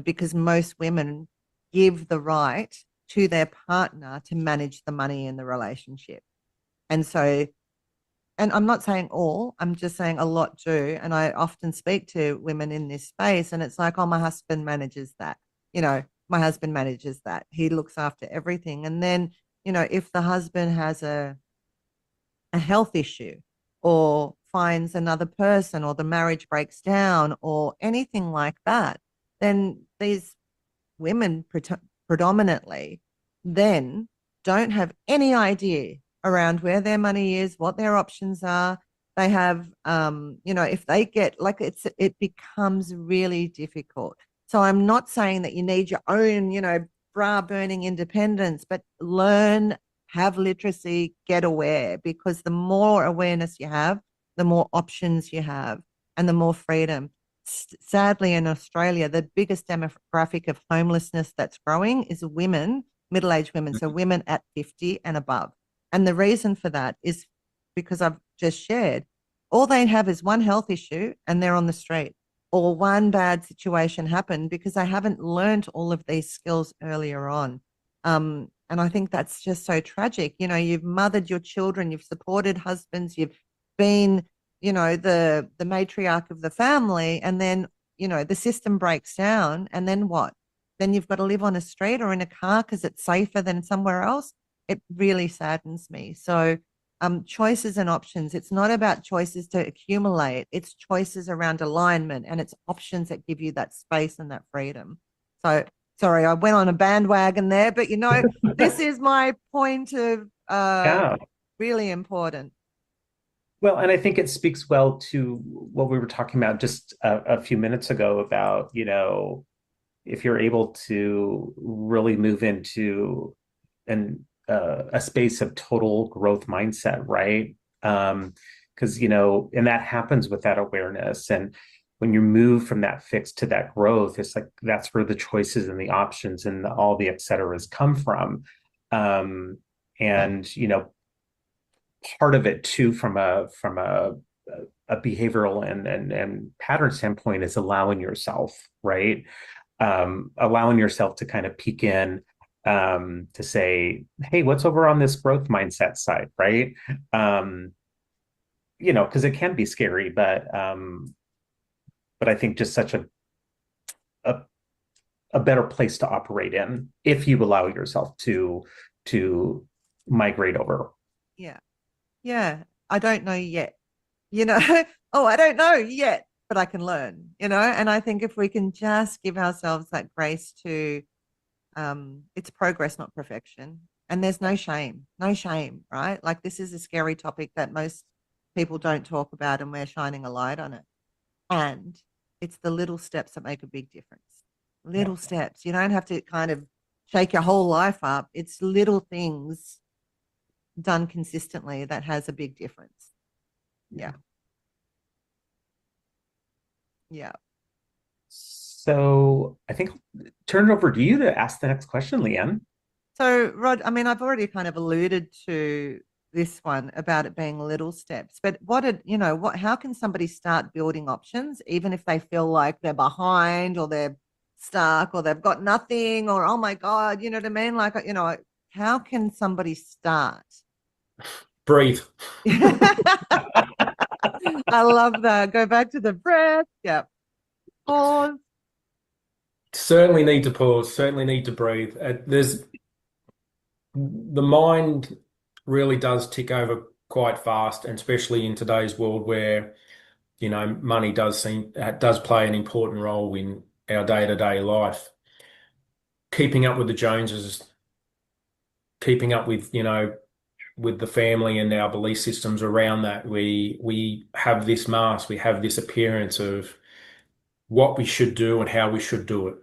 A: because most women give the right to their partner to manage the money in the relationship. And so, and I'm not saying all, I'm just saying a lot do. And I often speak to women in this space, and it's like, oh, my husband manages that. My husband manages that. He looks after everything. And then, if the husband has a health issue or finds another person or the marriage breaks down or anything like that, then these women predominantly then don't have any idea around where their money is, what their options are. They have, if they get like it becomes really difficult. So I'm not saying that you need your own, bra burning independence, but learn, have literacy, get aware, because the more awareness you have, the more options you have and the more freedom. Sadly, in Australia, the biggest demographic of homelessness that's growing is women, middle-aged women, so women at 50 and above. And the reason for that is because I've just shared, all they have is one health issue and they're on the street, or one bad situation happened because they haven't learned all of these skills earlier on. And I think that's just so tragic. You've mothered your children, you've supported husbands, you've been, the matriarch of the family, and then, the system breaks down, and then what? Then you've got to live on a street or in a car because it's safer than somewhere else. It really saddens me. So choices and options. It's not about choices to accumulate. It's choices around alignment, and it's options that give you that space and that freedom. So sorry, I went on a bandwagon there, but this is my point of really important.
B: Well, and I think it speaks well to what we were talking about just a few minutes ago about, if you're able to really move into a space of total growth mindset, right? Because, and that happens with that awareness. And when you move from that fixed to that growth, it's like that's where the choices and the options and all the et ceteras come from. And, part of it too, from a behavioral and pattern standpoint, is allowing yourself, right? Allowing yourself to kind of peek in, to say, hey, what's over on this growth mindset side, right? Because it can be scary, but I think just such a better place to operate in if you allow yourself to migrate over.
A: Yeah, I don't know yet. Oh, I don't know yet, but I can learn. And I think if we can just give ourselves that grace to, it's progress, not perfection. And there's no shame, right? Like, this is a scary topic that most people don't talk about, and we're shining a light on it. And it's the little steps that make a big difference. Little steps. You don't have to kind of shake your whole life up. It's little things done consistently that has a big difference. Yeah.
B: So I think I'll turn it over to you to ask the next question, Leeanne.
A: So, Rod, I mean, I've already kind of alluded to this one about it being little steps, but how can somebody start building options, even if they feel like they're behind or they're stuck or they've got nothing, or, oh my God, you know what I mean? Like, how can somebody start?
C: Breathe.
A: I love that. Go back to the breath. Yeah. Pause.
C: Certainly need to pause, certainly need to breathe. The mind really does tick over quite fast, and especially in today's world where, money does play an important role in our day-to-day life. Keeping up with the Joneses, keeping up with, with the family and our belief systems around that. We have this mask, we have this appearance of what we should do and how we should do it.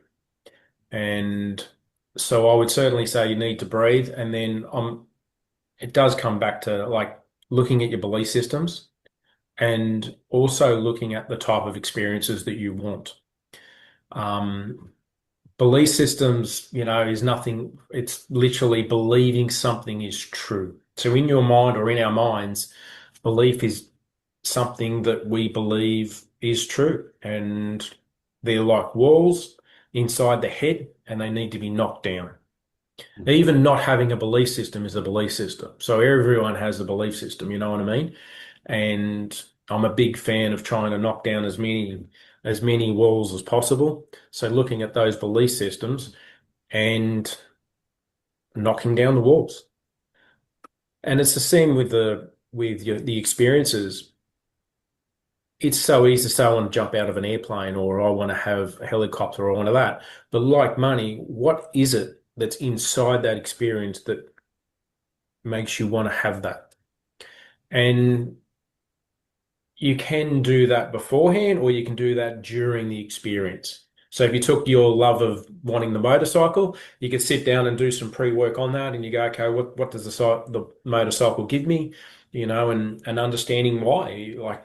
C: And so I would certainly say you need to breathe. And then it does come back to like looking at your belief systems and also looking at the type of experiences that you want. Belief systems, is nothing. It's literally believing something is true. So in your mind or in our minds, belief is something that we believe is true. And they're like walls inside the head and they need to be knocked down. Even not having a belief system is a belief system. So everyone has a belief system, you know what I mean? And I'm a big fan of trying to knock down as many walls as possible. So looking at those belief systems and knocking down the walls. And it's the same with the experiences. It's so easy to say I want to jump out of an airplane or I want to have a helicopter or I want that. But like money, what is it that's inside that experience that makes you want to have that? And you can do that beforehand or you can do that during the experience. So if you took your love of wanting the motorcycle, you could sit down and do some pre-work on that and you go, okay, what does the motorcycle give me? And understanding why, like,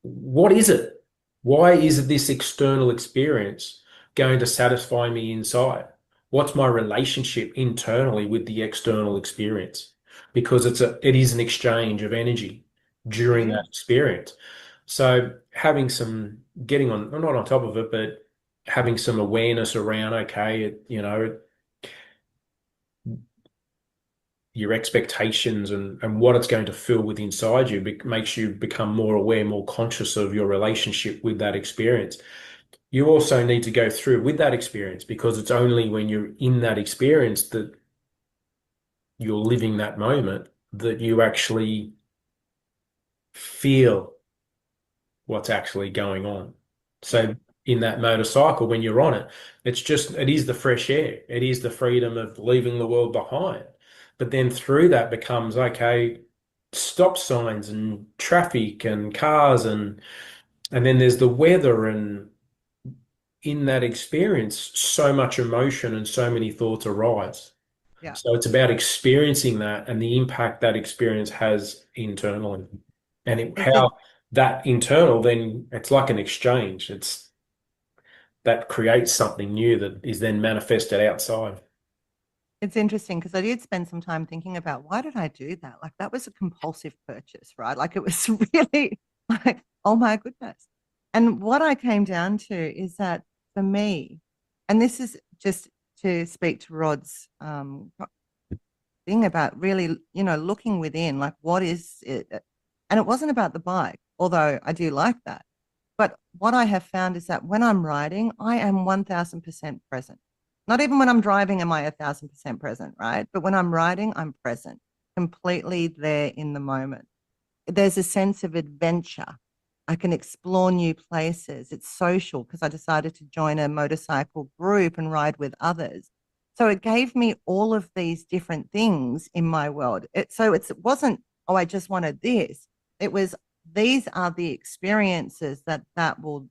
C: what is it? Why is this external experience going to satisfy me inside? What's my relationship internally with the external experience? Because it is an exchange of energy during that experience. So getting on, not on top of it, but having some awareness around, okay, your expectations and what it's going to fill with inside you makes you become more aware, more conscious of your relationship with that experience. You also need to go through with that experience because it's only when you're in that experience that you're living that moment that you actually feel what's actually going on. So in that motorcycle, when you're on it, it is the fresh air. It is the freedom of leaving the world behind. But then through that becomes, okay, stop signs and traffic and cars and then there's the weather and in that experience, so much emotion and so many thoughts arise.
A: Yeah.
C: So it's about experiencing that and the impact that experience has internally. And how that internal, then it's like an exchange. That creates something new that is then manifested outside.
A: It's interesting because I did spend some time thinking about why did I do that? Like that was a compulsive purchase, right? Like it was really like, oh my goodness. And what I came down to is that for me, and this is just to speak to Rod's thing about really, looking within, like what is it? And it wasn't about the bike, although I do like that. But what I have found is that when I'm riding, I am 1000% present. Not even when I'm driving am I 1000% present, right? But when I'm riding, I'm present, completely there in the moment. There's a sense of adventure. I can explore new places. It's social because I decided to join a motorcycle group and ride with others. So it gave me all of these different things in my world. It wasn't, oh, I just wanted this. It was, these are the experiences that will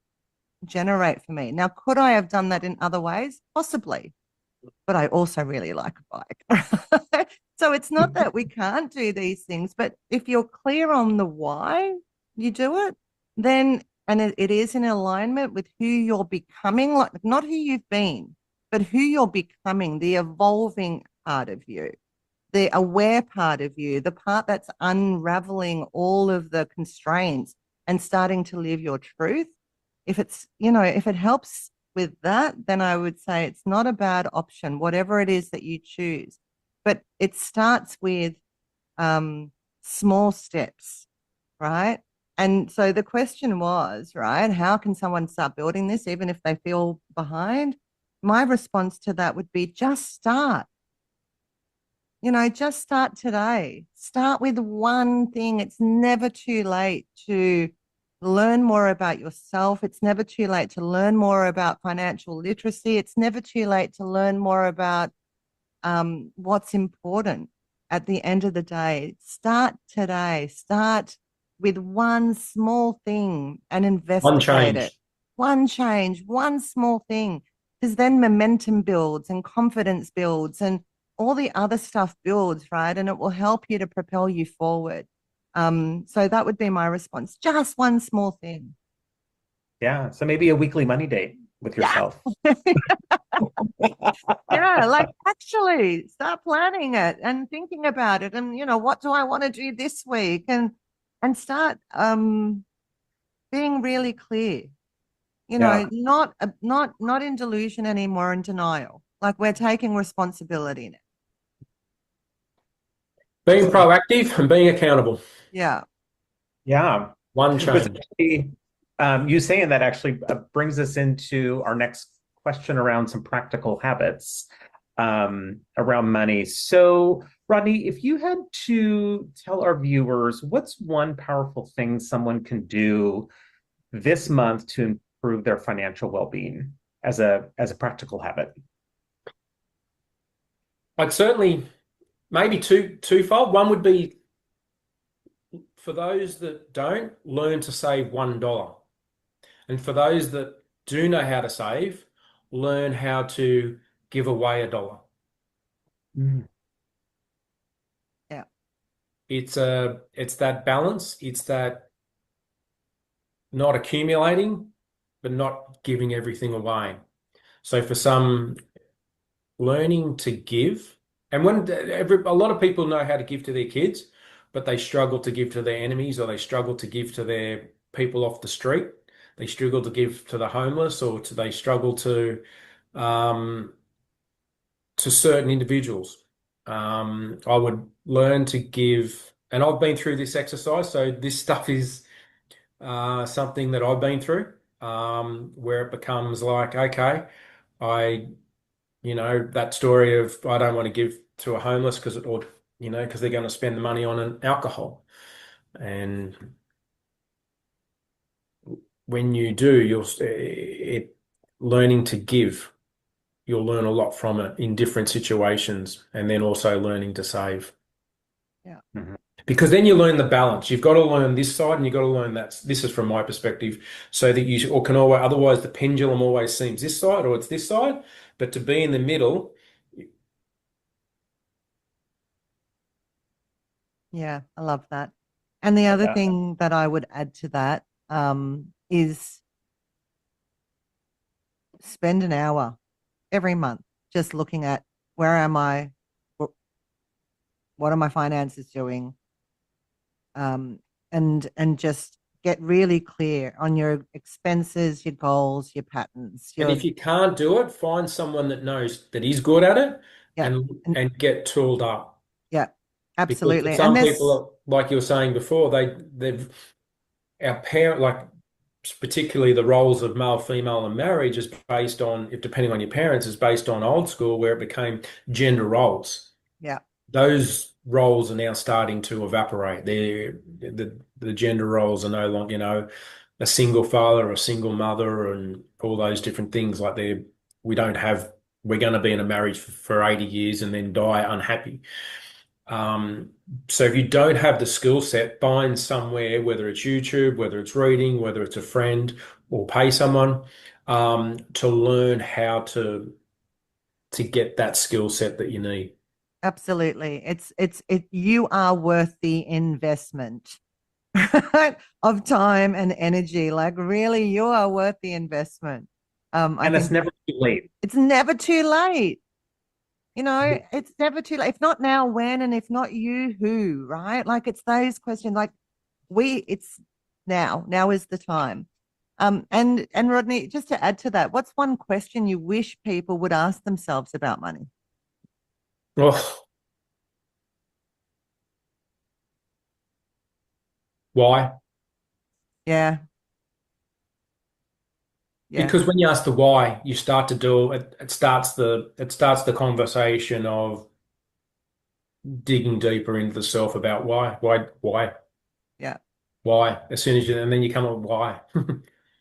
A: generate for me. Now, could I have done that in other ways? Possibly, but I also really like a bike. So it's not that we can't do these things, but if you're clear on the why you do it, then, and it is in alignment with who you're becoming, like not who you've been, but who you're becoming, the evolving part of you, the aware part of you, the part that's unraveling all of the constraints and starting to live your truth. If if it helps with that, then I would say it's not a bad option, whatever it is that you choose. But it starts with small steps, right? And so the question was, right, how can someone start building this even if they feel behind? My response to that would be just start. Just start today. Start with one thing. It's never too late to learn more about yourself. It's never too late to learn more about financial literacy. It's never too late to learn more about what's important at the end of the day. Start today. Start with one small thing and investigate it. One change, one small thing, because then momentum builds and confidence builds and all the other stuff builds, right? And it will help you to propel you forward. So that would be my response. Just one small thing.
B: Yeah. So maybe a weekly money date. with
A: Yeah.
B: yourself.
A: Yeah, like actually start planning it and thinking about it and what do I want to do this week and start being really clear.
B: Yeah.
A: Not in delusion anymore, in denial. Like we're taking responsibility now.
C: Being proactive and being accountable.
A: Yeah.
B: Yeah.
C: One
B: But
C: change.
B: you saying that actually brings us into our next question around some practical habits around money. So, Rodney, if you had to tell our viewers, what's one powerful thing someone can do this month to improve their financial well-being as a practical habit?
C: I'd certainly maybe twofold. One would be for those that don't, learn to save $1. And for those that do know how to save, learn how to give away $1.
B: Mm.
A: Yeah.
C: It's that balance. It's that not accumulating, but not giving everything away. So for some, learning to give, and a lot of people know how to give to their kids, but they struggle to give to their enemies, or they struggle to give to their people off the street. They struggle to give to the homeless, or they struggle um, to certain individuals. I would learn to give, and I've been through this exercise, so this stuff is something that I've been through, where it becomes like, okay, I, that story of I don't want to give to a homeless because because they're going to spend the money on an alcohol. And when you do, learning to give, you'll learn a lot from it in different situations, and then also learning to save.
A: Yeah.
B: Mm-hmm.
C: Because then you learn the balance. You've got to learn this side and you've got to learn that. This is from my perspective, so that or can always, otherwise the pendulum always seems this side or it's this side. But to be in the middle.
A: Yeah, I love that. And the other thing that I would add to that is spend an hour every month just looking at where am I, what are my finances doing, and just get really clear on your expenses, your goals, your patterns.
C: And if you can't do it, find someone that knows that is good at it,
A: Yeah.
C: and get tooled up.
A: Yeah,
C: Because for
A: absolutely. And
C: some
A: there's
C: people, like you were saying before, our parent, like particularly the roles of male, female, and marriage is based on, if depending on your parents, is based on old school where it became gender roles.
A: yeah,
C: Those roles are now starting to evaporate. The gender roles are no longer, a single father or a single mother and all those different things. Like we're going to be in a marriage for 80 years and then die unhappy. So if you don't have the skill set, find somewhere, whether it's YouTube, whether it's reading, whether it's a friend, or pay someone to learn how to get that skill set that you need.
A: absolutely. You are worth the investment of time and energy. Like really, you are worth the investment. I
B: And it's
A: think
B: never too late.
A: it's never too late. It's never too late. If not now, when? And if not you, who? Right? Like it's those questions. Like it's now. Now is the time. And Rodney, just to add to that, what's one question you wish people would ask themselves about money?
C: Oh, why?
A: Yeah. Yeah.
C: Because when you ask the why, you start to do it. It starts the conversation of digging deeper into the self about
A: Yeah.
C: why. As soon as and then you come up with why.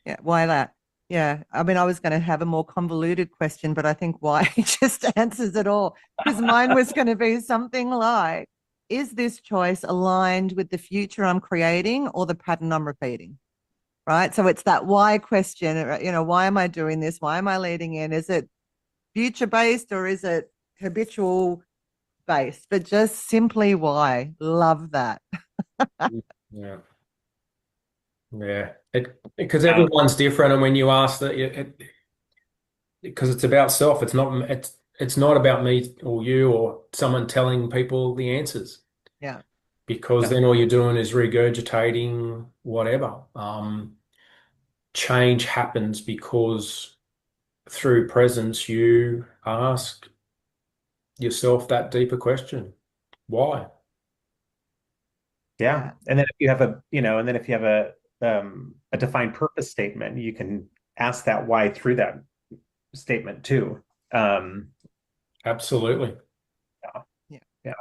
A: Yeah. Why that? Yeah. I mean, I was going to have a more convoluted question, but I think why just answers it all. Because mine was going to be something like, is this choice aligned with the future I'm creating or the pattern I'm repeating? Right. So it's that why question, why am I doing this? Why am I leading in? Is it future based or is it habitual based? But just simply why. Love that.
C: Yeah. Yeah. Because everyone's different. And when you ask that, because it's about self. It's not about me or you or someone telling people the answers,
A: Yeah.
C: because
B: Yeah.
C: then all you're doing is regurgitating whatever. Change happens because through presence you ask yourself that deeper question. Why?
B: Yeah. And then if you have a defined purpose statement, you can ask that why through that statement too. Um,
C: Absolutely.
A: Yeah.
B: yeah.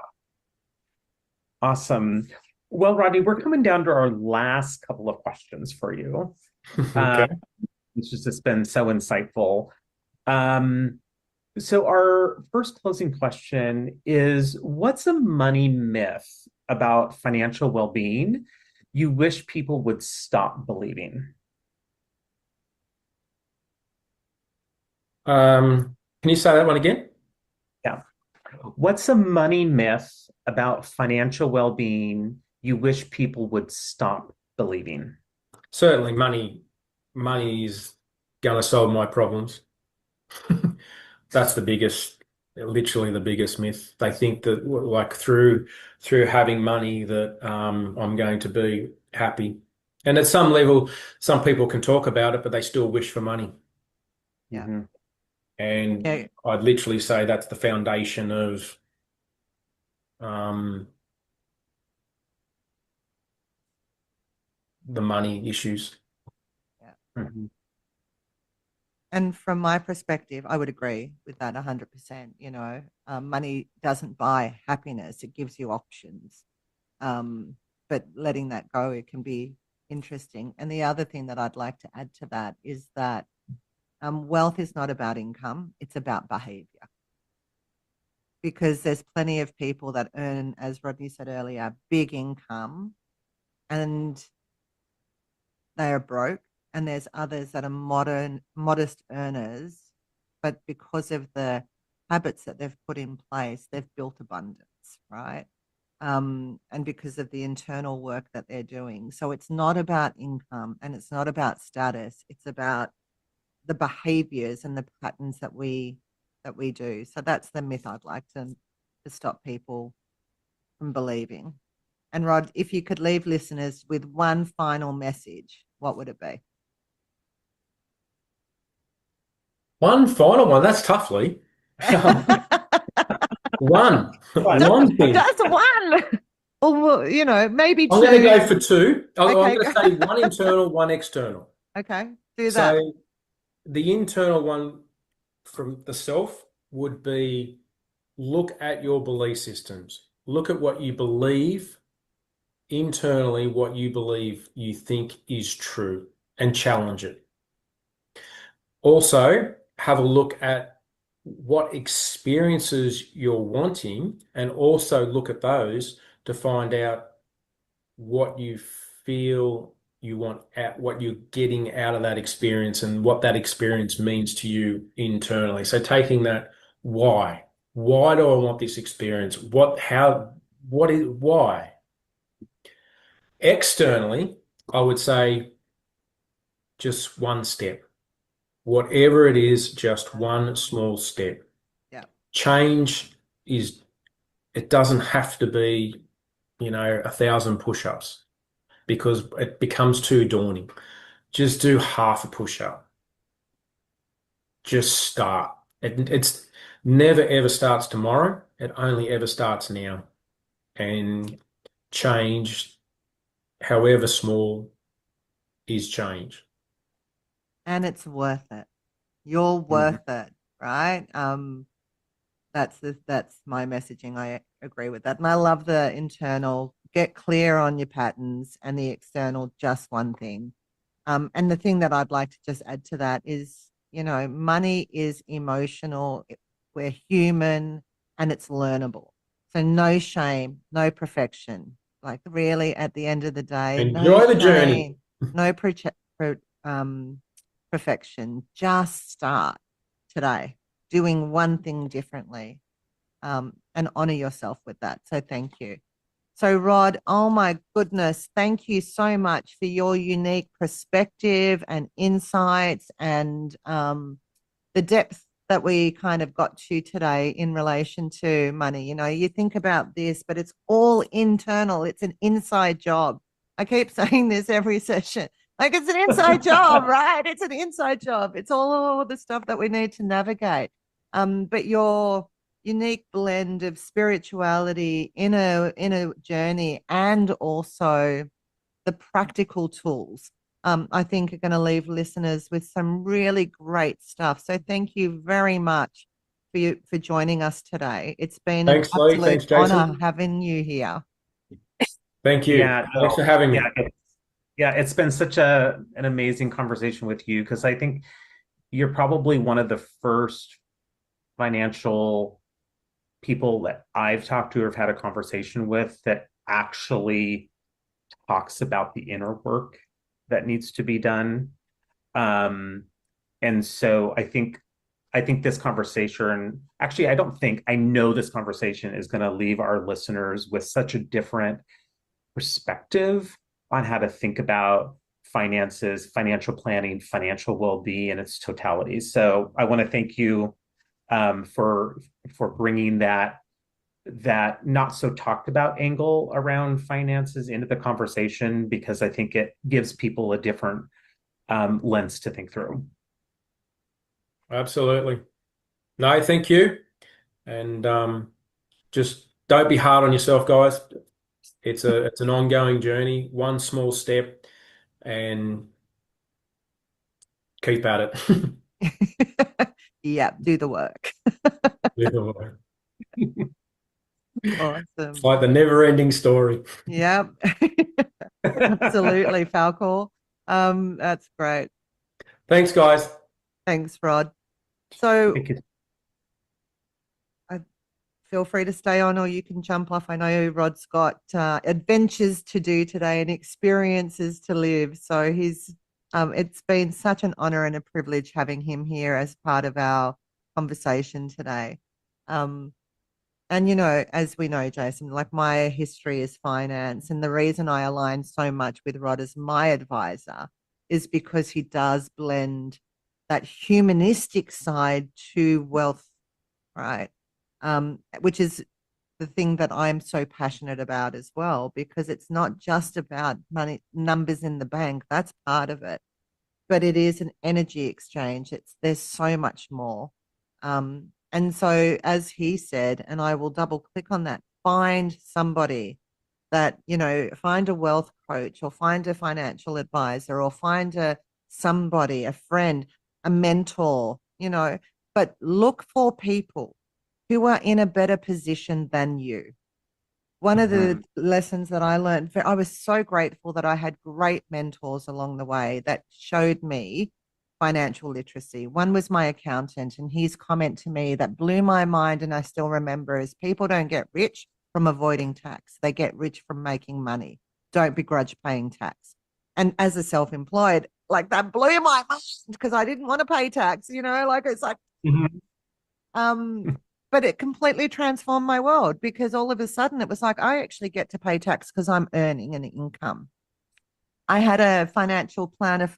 B: Awesome. Well, Rodney, we're coming down to our last couple of questions for you.
C: Okay.
B: It's just been so insightful. Um, so our first closing question is, what's a money myth about financial well-being you wish people would stop believing?
C: Can you say that one again?
B: Yeah. What's a money myth about financial well-being you wish people would stop believing?
C: Certainly, money is going to solve my problems. That's literally the biggest myth. They think that like through having money that I'm going to be happy. And at some level, some people can talk about it, but they still wish for money.
A: Yeah.
B: Mhm.
C: And
A: Yeah.
C: I'd literally say that's the foundation of um, the money issues.
A: Yeah.
B: Mhm.
A: And from my perspective, I would agree with that 100%. Money doesn't buy happiness, it gives you options. But letting that go, it can be interesting. And the other thing that I'd like to add to that is that wealth is not about income, it's about behavior. Because there's plenty of people that earn, as Rodney said earlier, big income and they are broke. And there's others that are modest earners, but because of the habits that they've put in place, they've built abundance, right? And because of the internal work that they're doing. So it's not about income and it's not about status. It's about the behaviors and the patterns that we do. So that's the myth I'd like to stop people from believing. And Rod, if you could leave listeners with one final message, what would it be?
C: One final one. That's tough, Lee. One. One thing.
A: Just one. Or, maybe
C: I'm going to
A: two.
C: go for two. I'm
A: Okay.
C: going to say one internal, one external.
A: Okay. Do that.
C: So the internal one from the self would be look at your belief systems. Look at what you believe internally, what you believe you think is true, and challenge it. Also, have a look at what experiences you're wanting and also look at those to find out what you feel you want at what you're getting out of that experience and what that experience means to you internally. So taking that why do I want this experience? Why? Externally, I would say just one step. Whatever it is, just one small step.
A: Yeah.
C: Change it doesn't have to be, 1,000 push-ups because it becomes too daunting. Just do half a push-up. Just start. It's never ever starts tomorrow. It only ever starts now. And change, however small, is change.
A: And it's worth it. You're
B: Mhm.
A: worth it, right? That's my messaging. I agree with that. And I love the internal, get clear on your patterns, and the external, just one thing. And the thing that I'd like to just add to that is, money is emotional, we're human, and it's learnable. So no shame, no perfection. Like really, at the end of the day, no
C: Enjoy the journey.
A: shame, no pro, um, perfection. Just start today doing one thing differently, and honor yourself with that. So thank you. So, Rod, oh my goodness, thank you so much for your unique perspective and insights and the depth that we kind of got to today in relation to money. You think about this, but it's all internal. It's an inside job. I keep saying this every session. Like, it's an inside job, right? It's an inside job. It's all the stuff that we need to navigate. But your unique blend of spirituality in a journey and also the practical tools, I think are going to leave listeners with some really great stuff. So thank you very much for joining us today. It's been an
C: Thanks, Lee.
A: absolute
C: Thanks,
A: honor
C: Jason.
A: having you here.
C: Thank you.
B: Yeah,
C: Thanks
B: no,
C: for having me.
B: it's been such an amazing conversation with you, because I think you're probably one of the first financial people that I've talked to or have had a conversation with that actually talks about the inner work that needs to be done. And so I think this conversation, actually, I know this conversation is going to leave our listeners with such a different perspective on how to think about finances, financial planning, financial well-being in its totality. So I want to thank you for bringing that not so talked about angle around finances into the conversation, because I think it gives people a different lens to think through.
C: Absolutely. No, thank you. And just don't be hard on yourself, guys. It's an ongoing journey, one small step, and keep at it.
A: Yeah, do the work.
C: It's
A: Awesome.
C: like the never-ending story.
A: Yep. Absolutely, Falcor. That's great.
C: Thanks, guys.
A: Thanks, Rod. So
B: Thank you.
A: feel free to stay on, or you can jump off. I know Rod's got adventures to do today and experiences to live. So it's been such an honor and a privilege having him here as part of our conversation today. And as we know, Jason, like, my history is finance, and the reason I align so much with Rod as my advisor is because he does blend that humanistic side to wealth, right? Which is the thing that I'm so passionate about as well, because it's not just about money, numbers in the bank. That's part of it, but it is an energy exchange. There's so much more. And so, as he said, and I will double click on that, find somebody find a wealth coach, or find a financial advisor, or find somebody, a friend, a mentor, but look for people who are in a better position than you. One of the lessons that I learned, I was so grateful that I had great mentors along the way that showed me financial literacy. One was my accountant, and his comment to me that blew my mind, and I still remember, is people don't get rich from avoiding tax. They get rich from making money. Don't begrudge paying tax. And as a self-employed, like, that blew my mind, because I didn't want to pay tax, it's like, but it completely transformed my world, because all of a sudden it was like, I actually get to pay tax because I'm earning an income. I had a financial planner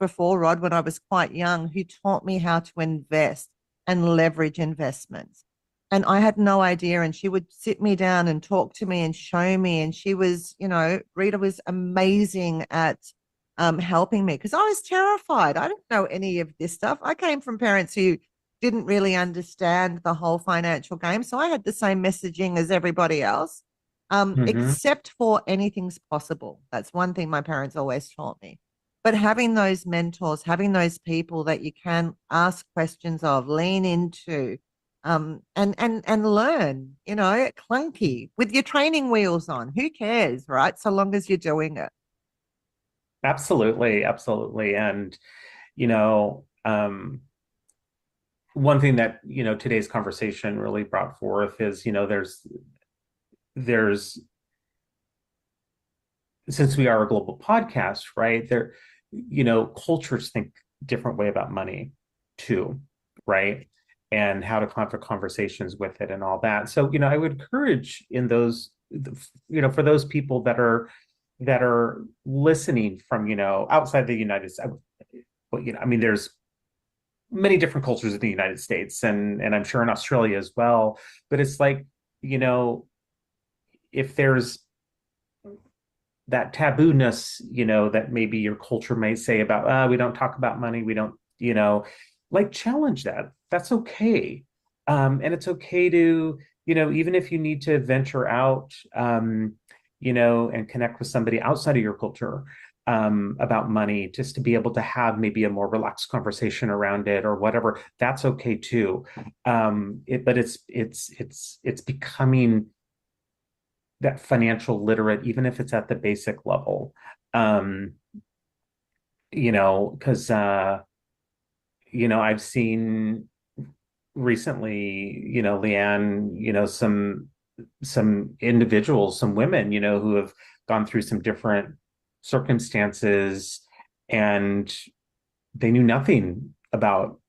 A: before Rod, when I was quite young, who taught me how to invest and leverage investments. And I had no idea. And she would sit me down and talk to me and show me. And she was, Rita was amazing at helping me, because I was terrified. I didn't know any of this stuff. I came from parents who didn't really understand the whole financial game. So I had the same messaging as everybody else, except for anything's possible. That's one thing my parents always taught me. But having those mentors, having those people that you can ask questions of, lean into, and learn, clunky with your training wheels on. Who cares, right? So long as you're doing it.
B: Absolutely, absolutely. And one thing that today's conversation really brought forth is there's since we are a global podcast, right? Cultures think different way about money too, right? And how to have conversations with it and all that. So, I would encourage in those, for those people that are listening from, outside the United States, there's many different cultures in the United States, and I'm sure in Australia as well. But it's like, you know, if there's that taboo-ness, that maybe your culture may say about, we don't talk about money, we don't, like challenge that. That's okay. And it's okay to, even if you need to venture out, and connect with somebody outside of your culture, about money, just to be able to have maybe a more relaxed conversation around it or whatever, that's okay too. But it's becoming that financial literate, even if it's at the basic level. Um, because I've seen recently, Leeanne, some individuals, some women, who have gone through some different circumstances, and they knew nothing about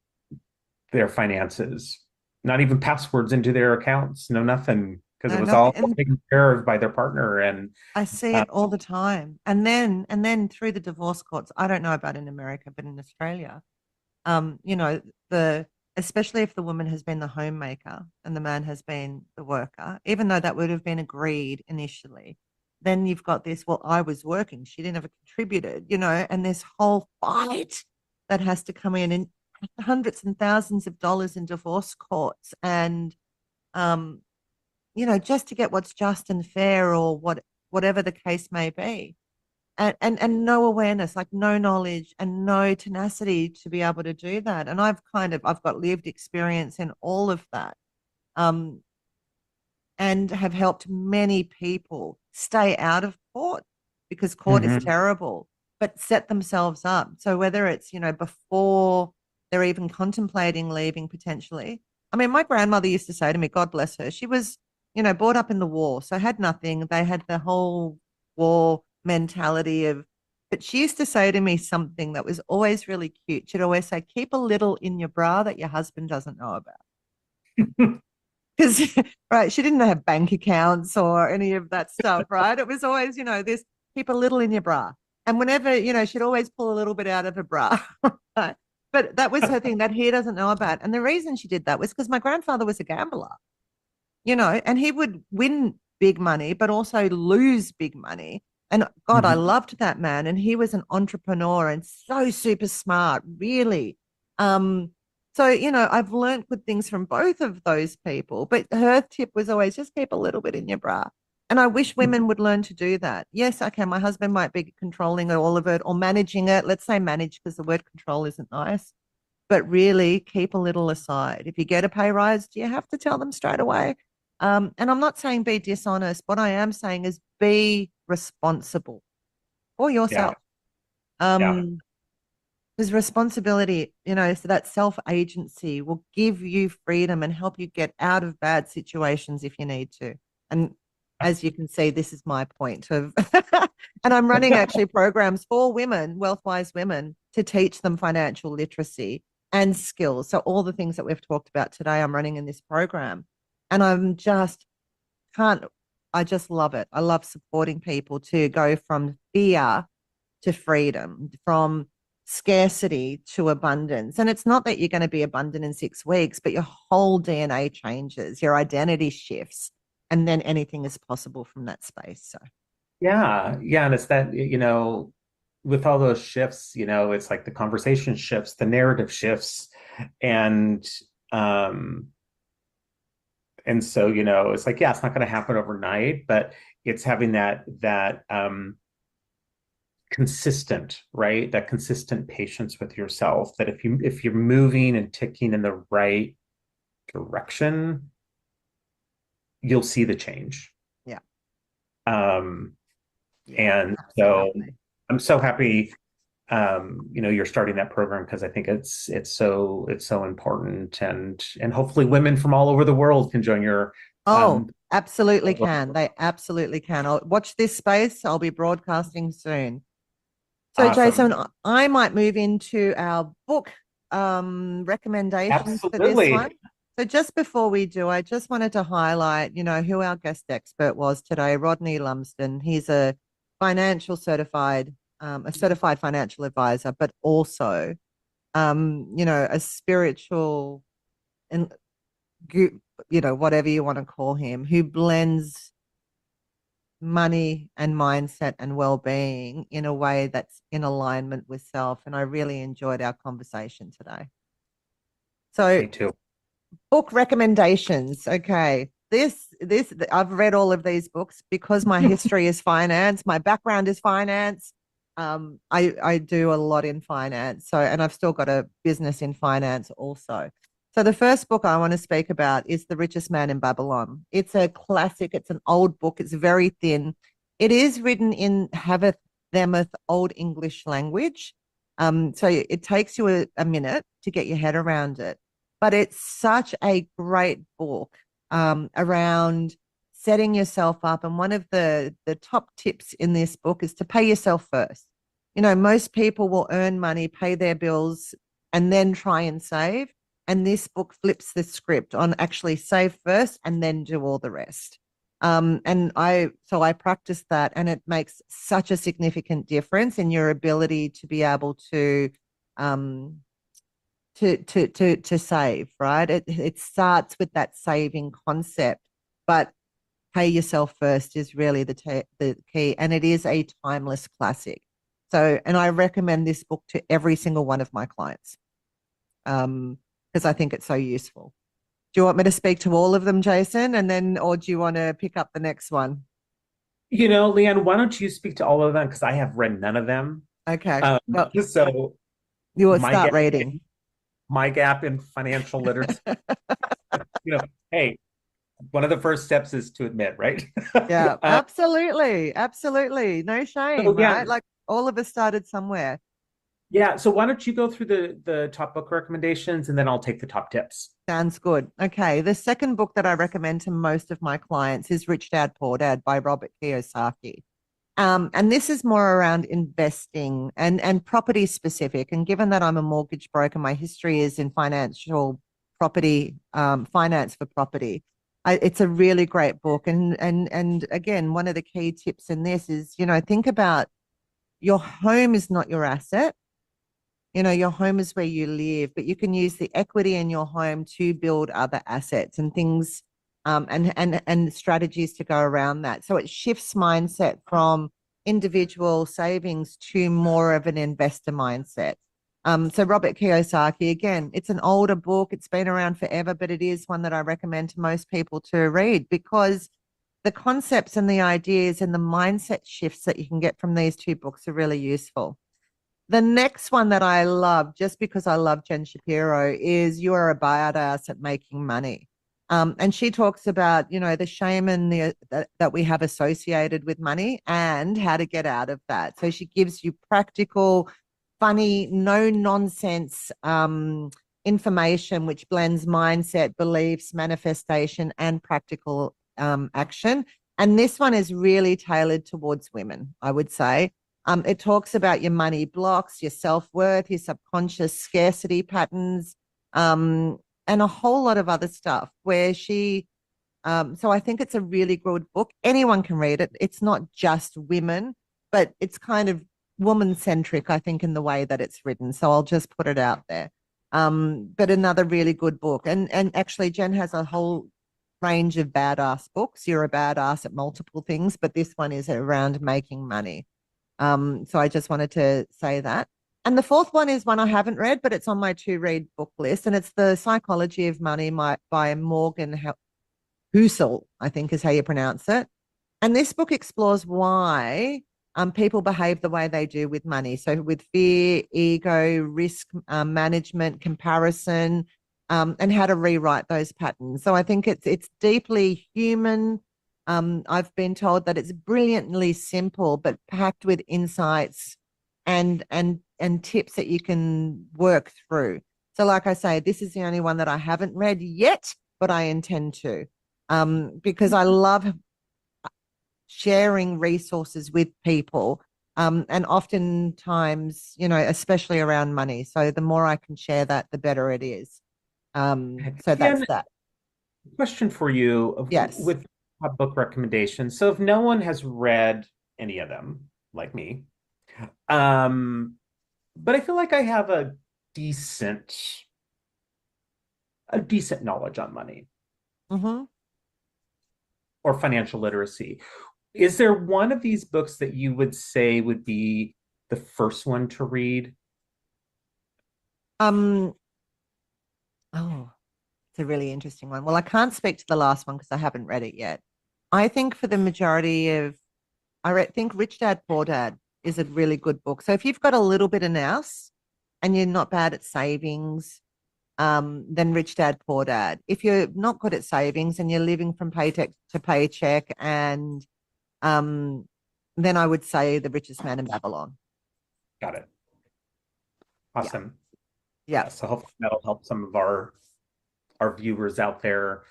B: their finances, not even passwords into their accounts, no nothing, because it
A: No,
B: was
A: nothing.
B: all
A: And
B: taken care of by their partner. And
A: I see
B: uh,
A: it all the time. And then through the divorce courts, I don't know about in America, but in Australia, you know, the especially if the woman has been the homemaker and the man has been the worker, even though that would have been agreed initially, then you've got this, well, I was working, she didn't have contributed, and this whole fight that has to come in and hundreds and thousands of dollars in divorce courts and um, just to get what's just and fair or whatever the case may be and no awareness, like no knowledge and no tenacity to be able to do that. And I've got lived experience in all of that. Um, and have helped many people stay out of court because court is
B: mhm.
A: terrible, but set themselves up. So whether it's, before they're even contemplating leaving potentially. I mean, my grandmother used to say to me, God bless her, she was, brought up in the war, so had nothing. They had the whole war mentality of, but she used to say to me something that was always really cute. She'd always say, keep a little in your bra that your husband doesn't know about. Because right, she didn't have bank accounts or any of that stuff, right? It was always, this keep a little in your bra. And whenever, she'd always pull a little bit out of her bra. Right? But that was her thing that he doesn't know about. And the reason she did that was because my grandfather was a gambler, and he would win big money, but also lose big money. And God, I
B: Mhm.
A: loved that man. And he was an entrepreneur and so super smart, really. So, I've learned good things from both of those people, but her tip was always just keep a little bit in your bra. And I wish women would learn to do that. Yes, okay, my husband might be controlling all of it or managing it. Let's say manage because the word control isn't nice, but really keep a little aside. If you get a pay rise, do you have to tell them straight away? And I'm not saying be dishonest. What I am saying is be responsible for
B: Yeah,
A: yourself.
B: yeah.
A: Um, because responsibility, so that self-agency will give you freedom and help you get out of bad situations if you need to. And as you can see, this is my point of, and I'm running actually programs for women, wealth-wise women, to teach them financial literacy and skills. So all the things that we've talked about today, I'm running in this program. And can't, I just love it. I love supporting people to go from fear to freedom, from scarcity to abundance. And it's not that you're going to be abundant in 6 weeks, but your whole DNA changes, your identity shifts, and then anything is possible from that space. So,
B: Yeah, and it's that, with all those shifts, it's like the conversation shifts, the narrative shifts, and um, and so, it's like, yeah, it's not going to happen overnight, but it's having that consistent, right? That consistent patience with yourself. That if you're moving and ticking in the right direction, you'll see the change.
A: yeah,
B: Um,
A: yeah,
B: and so
A: absolutely.
B: I'm so happy, you're starting that program, because I think it's so important, and hopefully women from all over the world can join your
A: Oh,
B: um
A: absolutely can. They absolutely can. I'll watch this space. I'll be broadcasting soon. So,
B: awesome.
A: Jason, I might move into our book recommendations for this one.
B: Absolutely.
A: So, just before we do, I just wanted to highlight, who our guest expert was today, Rodney Lumsden. He's a certified financial advisor, but also a spiritual and whatever you want to call him, who blends money and mindset and well-being in a way that's in alignment with self. And I really enjoyed our conversation today. So
B: Me too.
A: book recommendations. Okay. This I've read all of these books because my history is finance, my background is finance. I do a lot in finance. So, and I've still got a business in finance also. So the first book I want to speak about is The Richest Man in Babylon. It's a classic. It's an old book. It's very thin. It is written in Haveth Themeth Old English language. So it takes you a minute to get your head around it. But it's such a great book around setting yourself up. And one of the top tips in this book is to pay yourself first. Most people will earn money, pay their bills, and then try and save. And this book flips the script on actually save first and then do all the rest. And I practice that, and it makes such a significant difference in your ability to be able to save, right? It starts with that saving concept, but pay yourself first is really the key, and it is a timeless classic. So, and I recommend this book to every single one of my clients, because I think it's so useful. Do you want me to speak to all of them, Jason, or do you want to pick up the next one?
B: Leeanne, why don't you speak to all of them? Because I have read none of them.
A: Okay. Well,
B: So
A: you will start reading.
B: My gap in financial literacy. Hey, one of the first steps is to admit, right?
A: Yeah, absolutely. Absolutely. No shame, right? Like all of us started somewhere.
B: Yeah. So why don't you go through the top book recommendations, and then I'll take the top tips.
A: Sounds good. Okay. The second book that I recommend to most of my clients is Rich Dad Poor Dad by Robert Kiyosaki. And this is more around investing and property specific. And given that I'm a mortgage broker, my history is in financial property, finance for property. It's a really great book. And again, one of the key tips in this is, think about your home is not your asset. Your home is where you live, but you can use the equity in your home to build other assets and things, and strategies to go around that. So it shifts mindset from individual savings to more of an investor mindset. So Robert Kiyosaki, again, it's an older book. It's been around forever, but it is one that I recommend to most people to read because the concepts and the ideas and the mindset shifts that you can get from these two books are really useful. The next one that I love, just because I love Jen Shapiro, is You Are a Badass at Making Money. And she talks about, the shame and that we have associated with money and how to get out of that. So she gives you practical, funny, no nonsense information, which blends mindset, beliefs, manifestation, and practical action. And this one is really tailored towards women, I would say. It talks about your money blocks, your self-worth, your subconscious scarcity patterns, and a whole lot of other stuff where so I think it's a really good book. Anyone can read it. It's not just women, but it's kind of woman-centric, I think, in the way that it's written. So I'll just put it out there. But another really good book. And actually, Jen has a whole range of badass books. You're a badass at multiple things, but this one is around making money. So I just wanted to say that. And the fourth one is one I haven't read, but it's on my to-read book list, and it's The Psychology of Money by Morgan Housel, I think is how you pronounce it. And this book explores why people behave the way they do with money. So with fear, ego, risk management, comparison, and how to rewrite those patterns. So I think it's deeply human. I've been told that it's brilliantly simple, but packed with insights and tips that you can work through. So, like I say, this is the only one that I haven't read yet, but I intend to, because I love sharing resources with people, and oftentimes, especially around money. So the more I can share that, the better it is. So that's that.
B: Question for you.
A: Yes.
B: With book recommendations. So if no one has read any of them, like me, but I feel like I have a decent a decent knowledge on money
A: Mm-hmm.
B: or financial literacy. Is there one of these books that you would say would be the first one to read?
A: Um, oh, it's a really interesting one. Well, I can't speak to the last one because I haven't read it yet. I think for the majority of, think Rich Dad Poor Dad is a really good book. So if you've got a little bit of nous and you're not bad at savings, then Rich Dad Poor Dad. If you're not good at savings and you're living from paycheck to paycheck, and um, then I would say The Richest Man in Babylon.
B: Got it.
A: Yeah.
B: Awesome.
A: Yeah.
B: Yeah, so hopefully that'll help some of our viewers out there.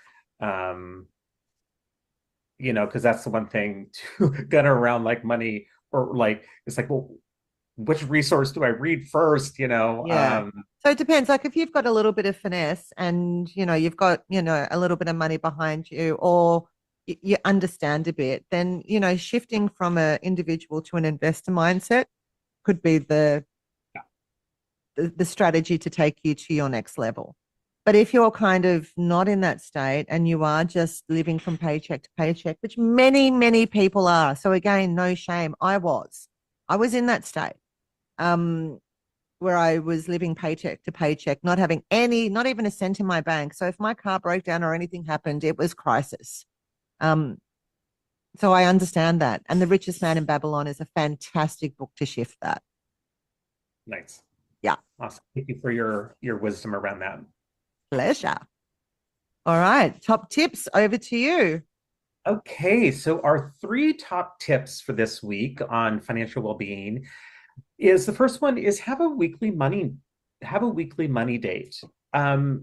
B: Because that's the one thing to get around like money, or like it's like, well, which resource do I read first?
A: Yeah. So it depends. Like if you've got a little bit of finesse and you've got, a little bit of money behind you, or you understand a bit, then, shifting from an individual to an investor mindset could be the strategy to take you to your next level. But if you're kind of not in that state and you are just living from paycheck to paycheck, which many, many people are. So again, no shame. I was in that state. Where I was living paycheck to paycheck, not having not even a cent in my bank. So if my car broke down or anything happened, it was crisis. So I understand that. And The Richest Man in Babylon is a fantastic book to shift that.
B: Nice.
A: Yeah.
B: Awesome. Thank you for your wisdom around that.
A: Pleasure. All right. Top tips, over to you.
B: Okay, so our 3 top tips for this week on financial well-being is, the first one is have a weekly money date. So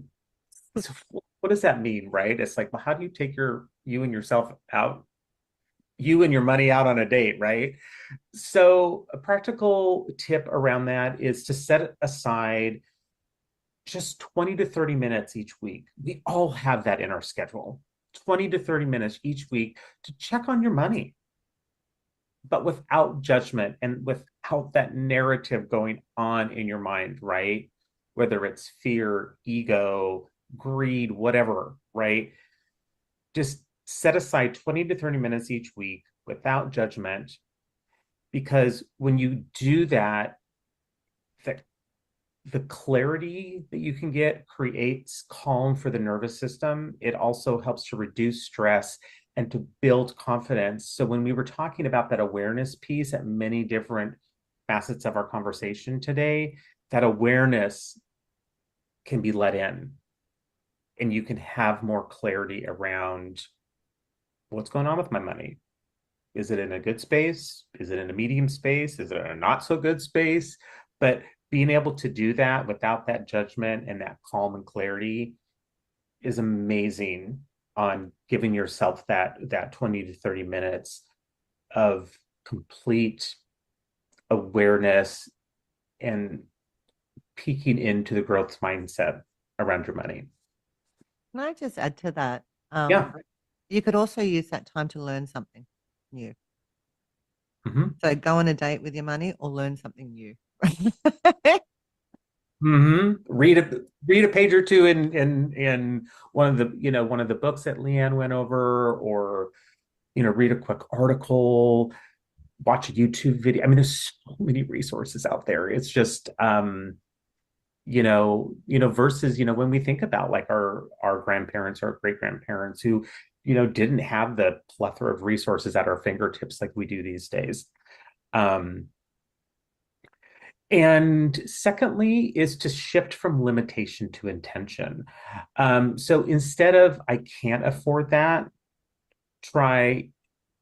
B: what does that mean, right? It's like, well, how do you take you and your money out on a date, right? So a practical tip around that is to set aside just 20 to 30 minutes each week. We all have that in our schedule. 20 to 30 minutes each week to check on your money, but without judgment and without that narrative going on in your mind, right? Whether it's fear, ego, greed, whatever, right? Just set aside 20 to 30 minutes each week without judgment, because when you do that, the clarity that you can get creates calm for the nervous system. It also helps to reduce stress and to build confidence. So when we were talking about that awareness piece at many different facets of our conversation today, that awareness can be let in, and you can have more clarity around what's going on with my money. Is it in a good space? Is it in a medium space? Is it in a not so good space? But being able to do that without that judgment and that calm and clarity is amazing on giving yourself that 20 to 30 minutes of complete awareness and peeking into the growth mindset around your money.
A: Can I just add to that?
B: Yeah.
A: You could also use that time to learn something new.
B: Mm-hmm.
A: So go on a date with your money or learn something new.
B: Mm-hmm. Read a page or two in one of the books that Leeanne went over, or read a quick article, watch a YouTube video. I mean, there's so many resources out there. It's just versus when we think about like our grandparents or great grandparents who didn't have the plethora of resources at our fingertips like we do these days. And secondly is to shift from limitation to intention. So instead of I can't afford that, try,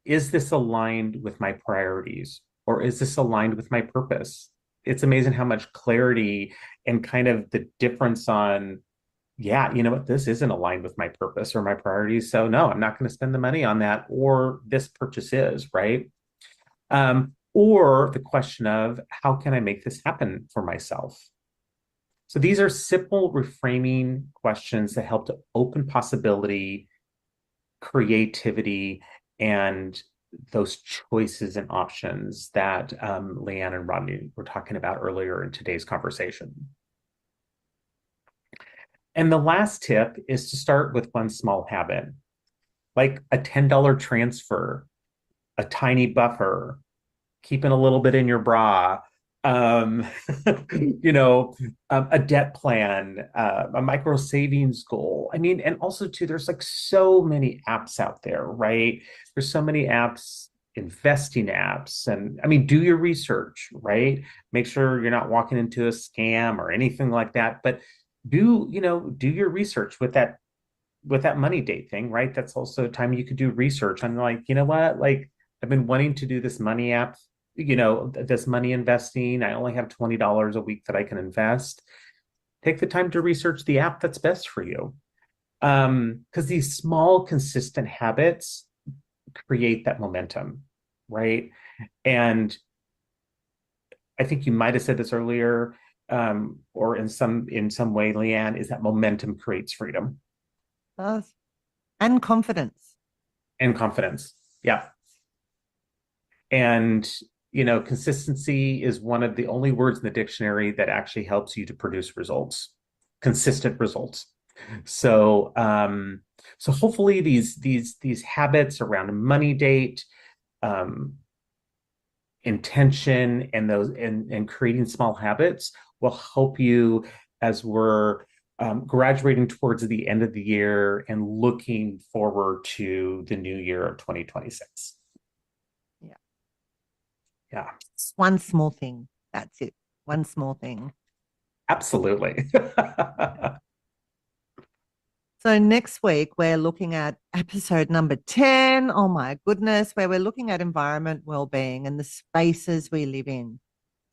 B: is this aligned with my priorities, or is this aligned with my purpose? It's amazing how much clarity and kind of the difference on, yeah, you know what, this isn't aligned with my purpose or my priorities. So no, I'm not going to spend the money on that, or this purchase is, right? Or the question of how can I make this happen for myself? So these are simple reframing questions that help to open possibility, creativity, and those choices and options that Leeanne and Rodney were talking about earlier in today's conversation. And the last tip is to start with one small habit, like a $10 transfer, a tiny buffer, keeping a little bit in your bra, um, you know, a debt plan, a micro savings goal. I mean, and also too, there's like so many apps out there, right? There's so many apps, investing apps, and I mean, do your research, right? Make sure you're not walking into a scam or anything like that. But do your research with that money date thing, right? That's also a time you could do research on like, you know what, like I've been wanting to do this money app, this money investing. I only have $20 a week that I can invest. Take the time to research the app that's best for you. Because these small, consistent habits create that momentum, right? And I think you might have said this earlier, or in some way, Leeanne, is that momentum creates freedom
A: And confidence.
B: and confidence. Yeah. And, consistency is one of the only words in the dictionary that actually helps you to produce results, consistent results. So hopefully these habits around a money date, um, intention, and creating small habits will help you as we're graduating towards the end of the year and looking forward to the new year of 2026.
A: Yeah.
B: Yeah,
A: It's one small thing. That's it. One small thing.
B: absolutely.
A: So next week, we're looking at episode number 10. Oh my goodness, where we're looking at environment well-being and the spaces we live in.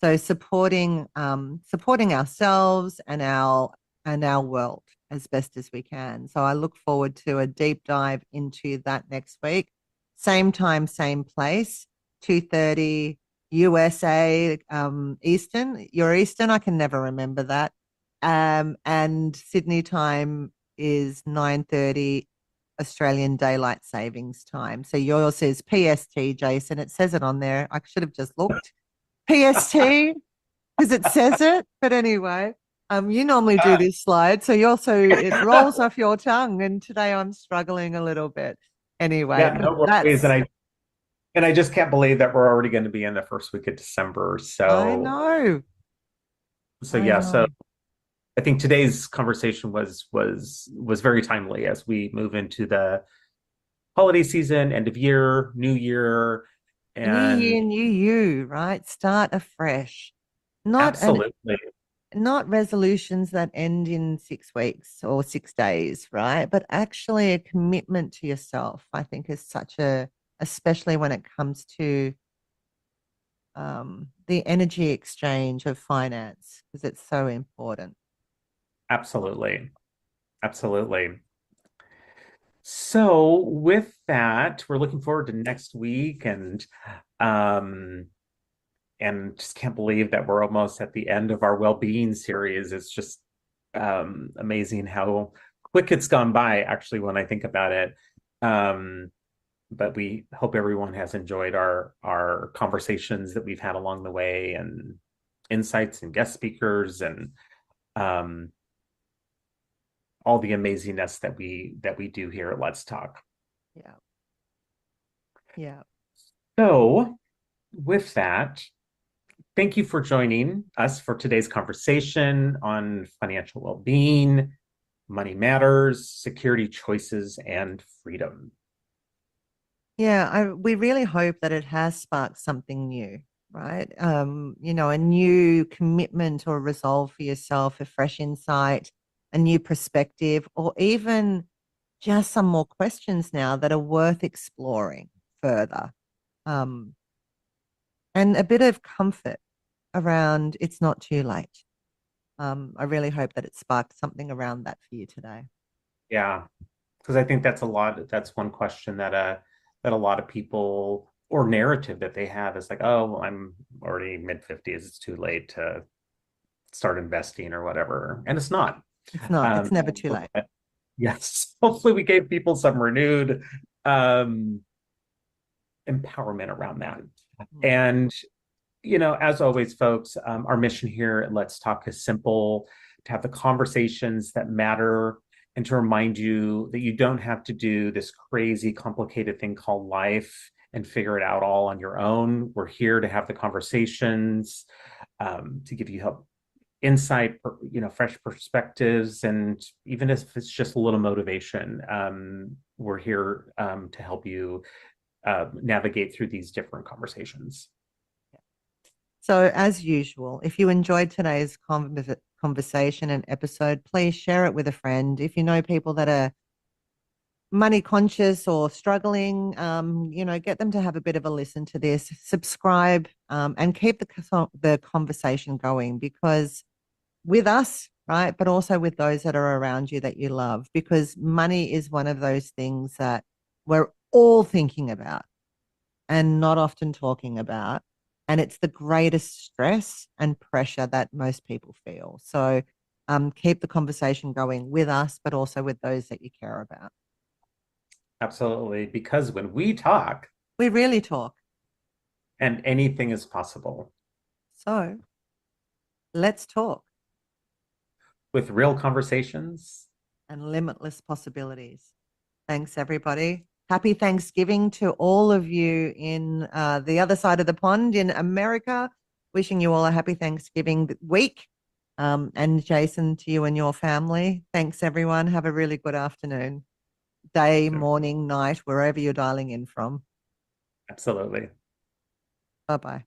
A: So supporting ourselves and our world as best as we can. So I look forward to a deep dive into that next week. Same time, same place, 2:30 USA Eastern. You're Eastern, I can never remember that. And Sydney time is 9:30 Australian Daylight Savings Time. So yours says PST, Jason. It says it on there. I should have just looked. PST because it says it. But anyway, you normally do this slide, so you're so it rolls off your tongue. And today I'm struggling a little bit. Anyway,
B: Yeah, no worries.
A: that's
B: And I just can't believe that we're already going to be in the first week of December.
A: I
B: So
A: know.
B: so
A: I
B: yeah, so
A: know.
B: I think today's conversation was very timely as we move into the holiday season, end of year, new year,
A: New year,
B: and
A: new you, right? Start afresh. Not an
B: absolutely,
A: not resolutions that end in 6 weeks or 6 days, right? But actually a commitment to yourself, I think is especially when it comes to the energy exchange of finance, because it's so important.
B: absolutely, absolutely. So with that, we're looking forward to next week, um and just can't believe that we're almost at the end of our well-being series. It's just amazing how quick it's gone by, actually, when I think about it. Um, but we hope everyone has enjoyed our conversations that we've had along the way, and insights and guest speakers, and um, all the amazingness that we do here at Let's Talk.
A: Yeah. Yeah.
B: So, with that, thank you for joining us for today's conversation on financial well-being, money matters, security choices, and freedom.
A: Yeah, we really hope that it has sparked something new, right? A new commitment or resolve for yourself, a fresh insight, a new perspective, or even just some more questions now that are worth exploring further. Um, and a bit of comfort around it's not too late. I really hope that it sparked something around that for you today.
B: Yeah, because I think that's one question that a lot of people, or narrative that they have, is like, oh, well, I'm already mid-50s, it's too late to start investing or whatever. And it's not.
A: It's not, it's
B: Um,
A: never too late.
B: yes, hopefully we gave people some renewed um, empowerment around that.
A: Mm.
B: And as always, folks, our mission here at Let's Talk is simple:
D: to have the conversations that matter, and to remind you that you don't have to do this crazy, complicated thing called life and figure it out all on your own. We're here to have the conversations, to give you help, insight, fresh perspectives, and even if it's just a little motivation, we're here to help you navigate through these different conversations.
A: So, as usual, if you enjoyed today's conversation and episode, please share it with a friend. If you know people that are money conscious or struggling, get them to have a bit of a listen to this, subscribe, and keep the conversation going, because with us, right, but also with those that are around you that you love, because money is one of those things that we're all thinking about and not often talking about. And it's the greatest stress and pressure that most people feel. So keep the conversation going with us, but also with those that you care about.
D: Absolutely, because when we talk,
A: we really talk.
D: And anything is possible.
A: So let's talk.
D: With real conversations
A: and limitless possibilities. Thanks, everybody. Happy Thanksgiving to all of you in the other side of the pond in America. Wishing you all a happy Thanksgiving week. And Jason, to you and your family. Thanks, everyone. Have a really good afternoon, day, morning, night, wherever you're dialing in from.
D: Absolutely.
A: Bye-bye.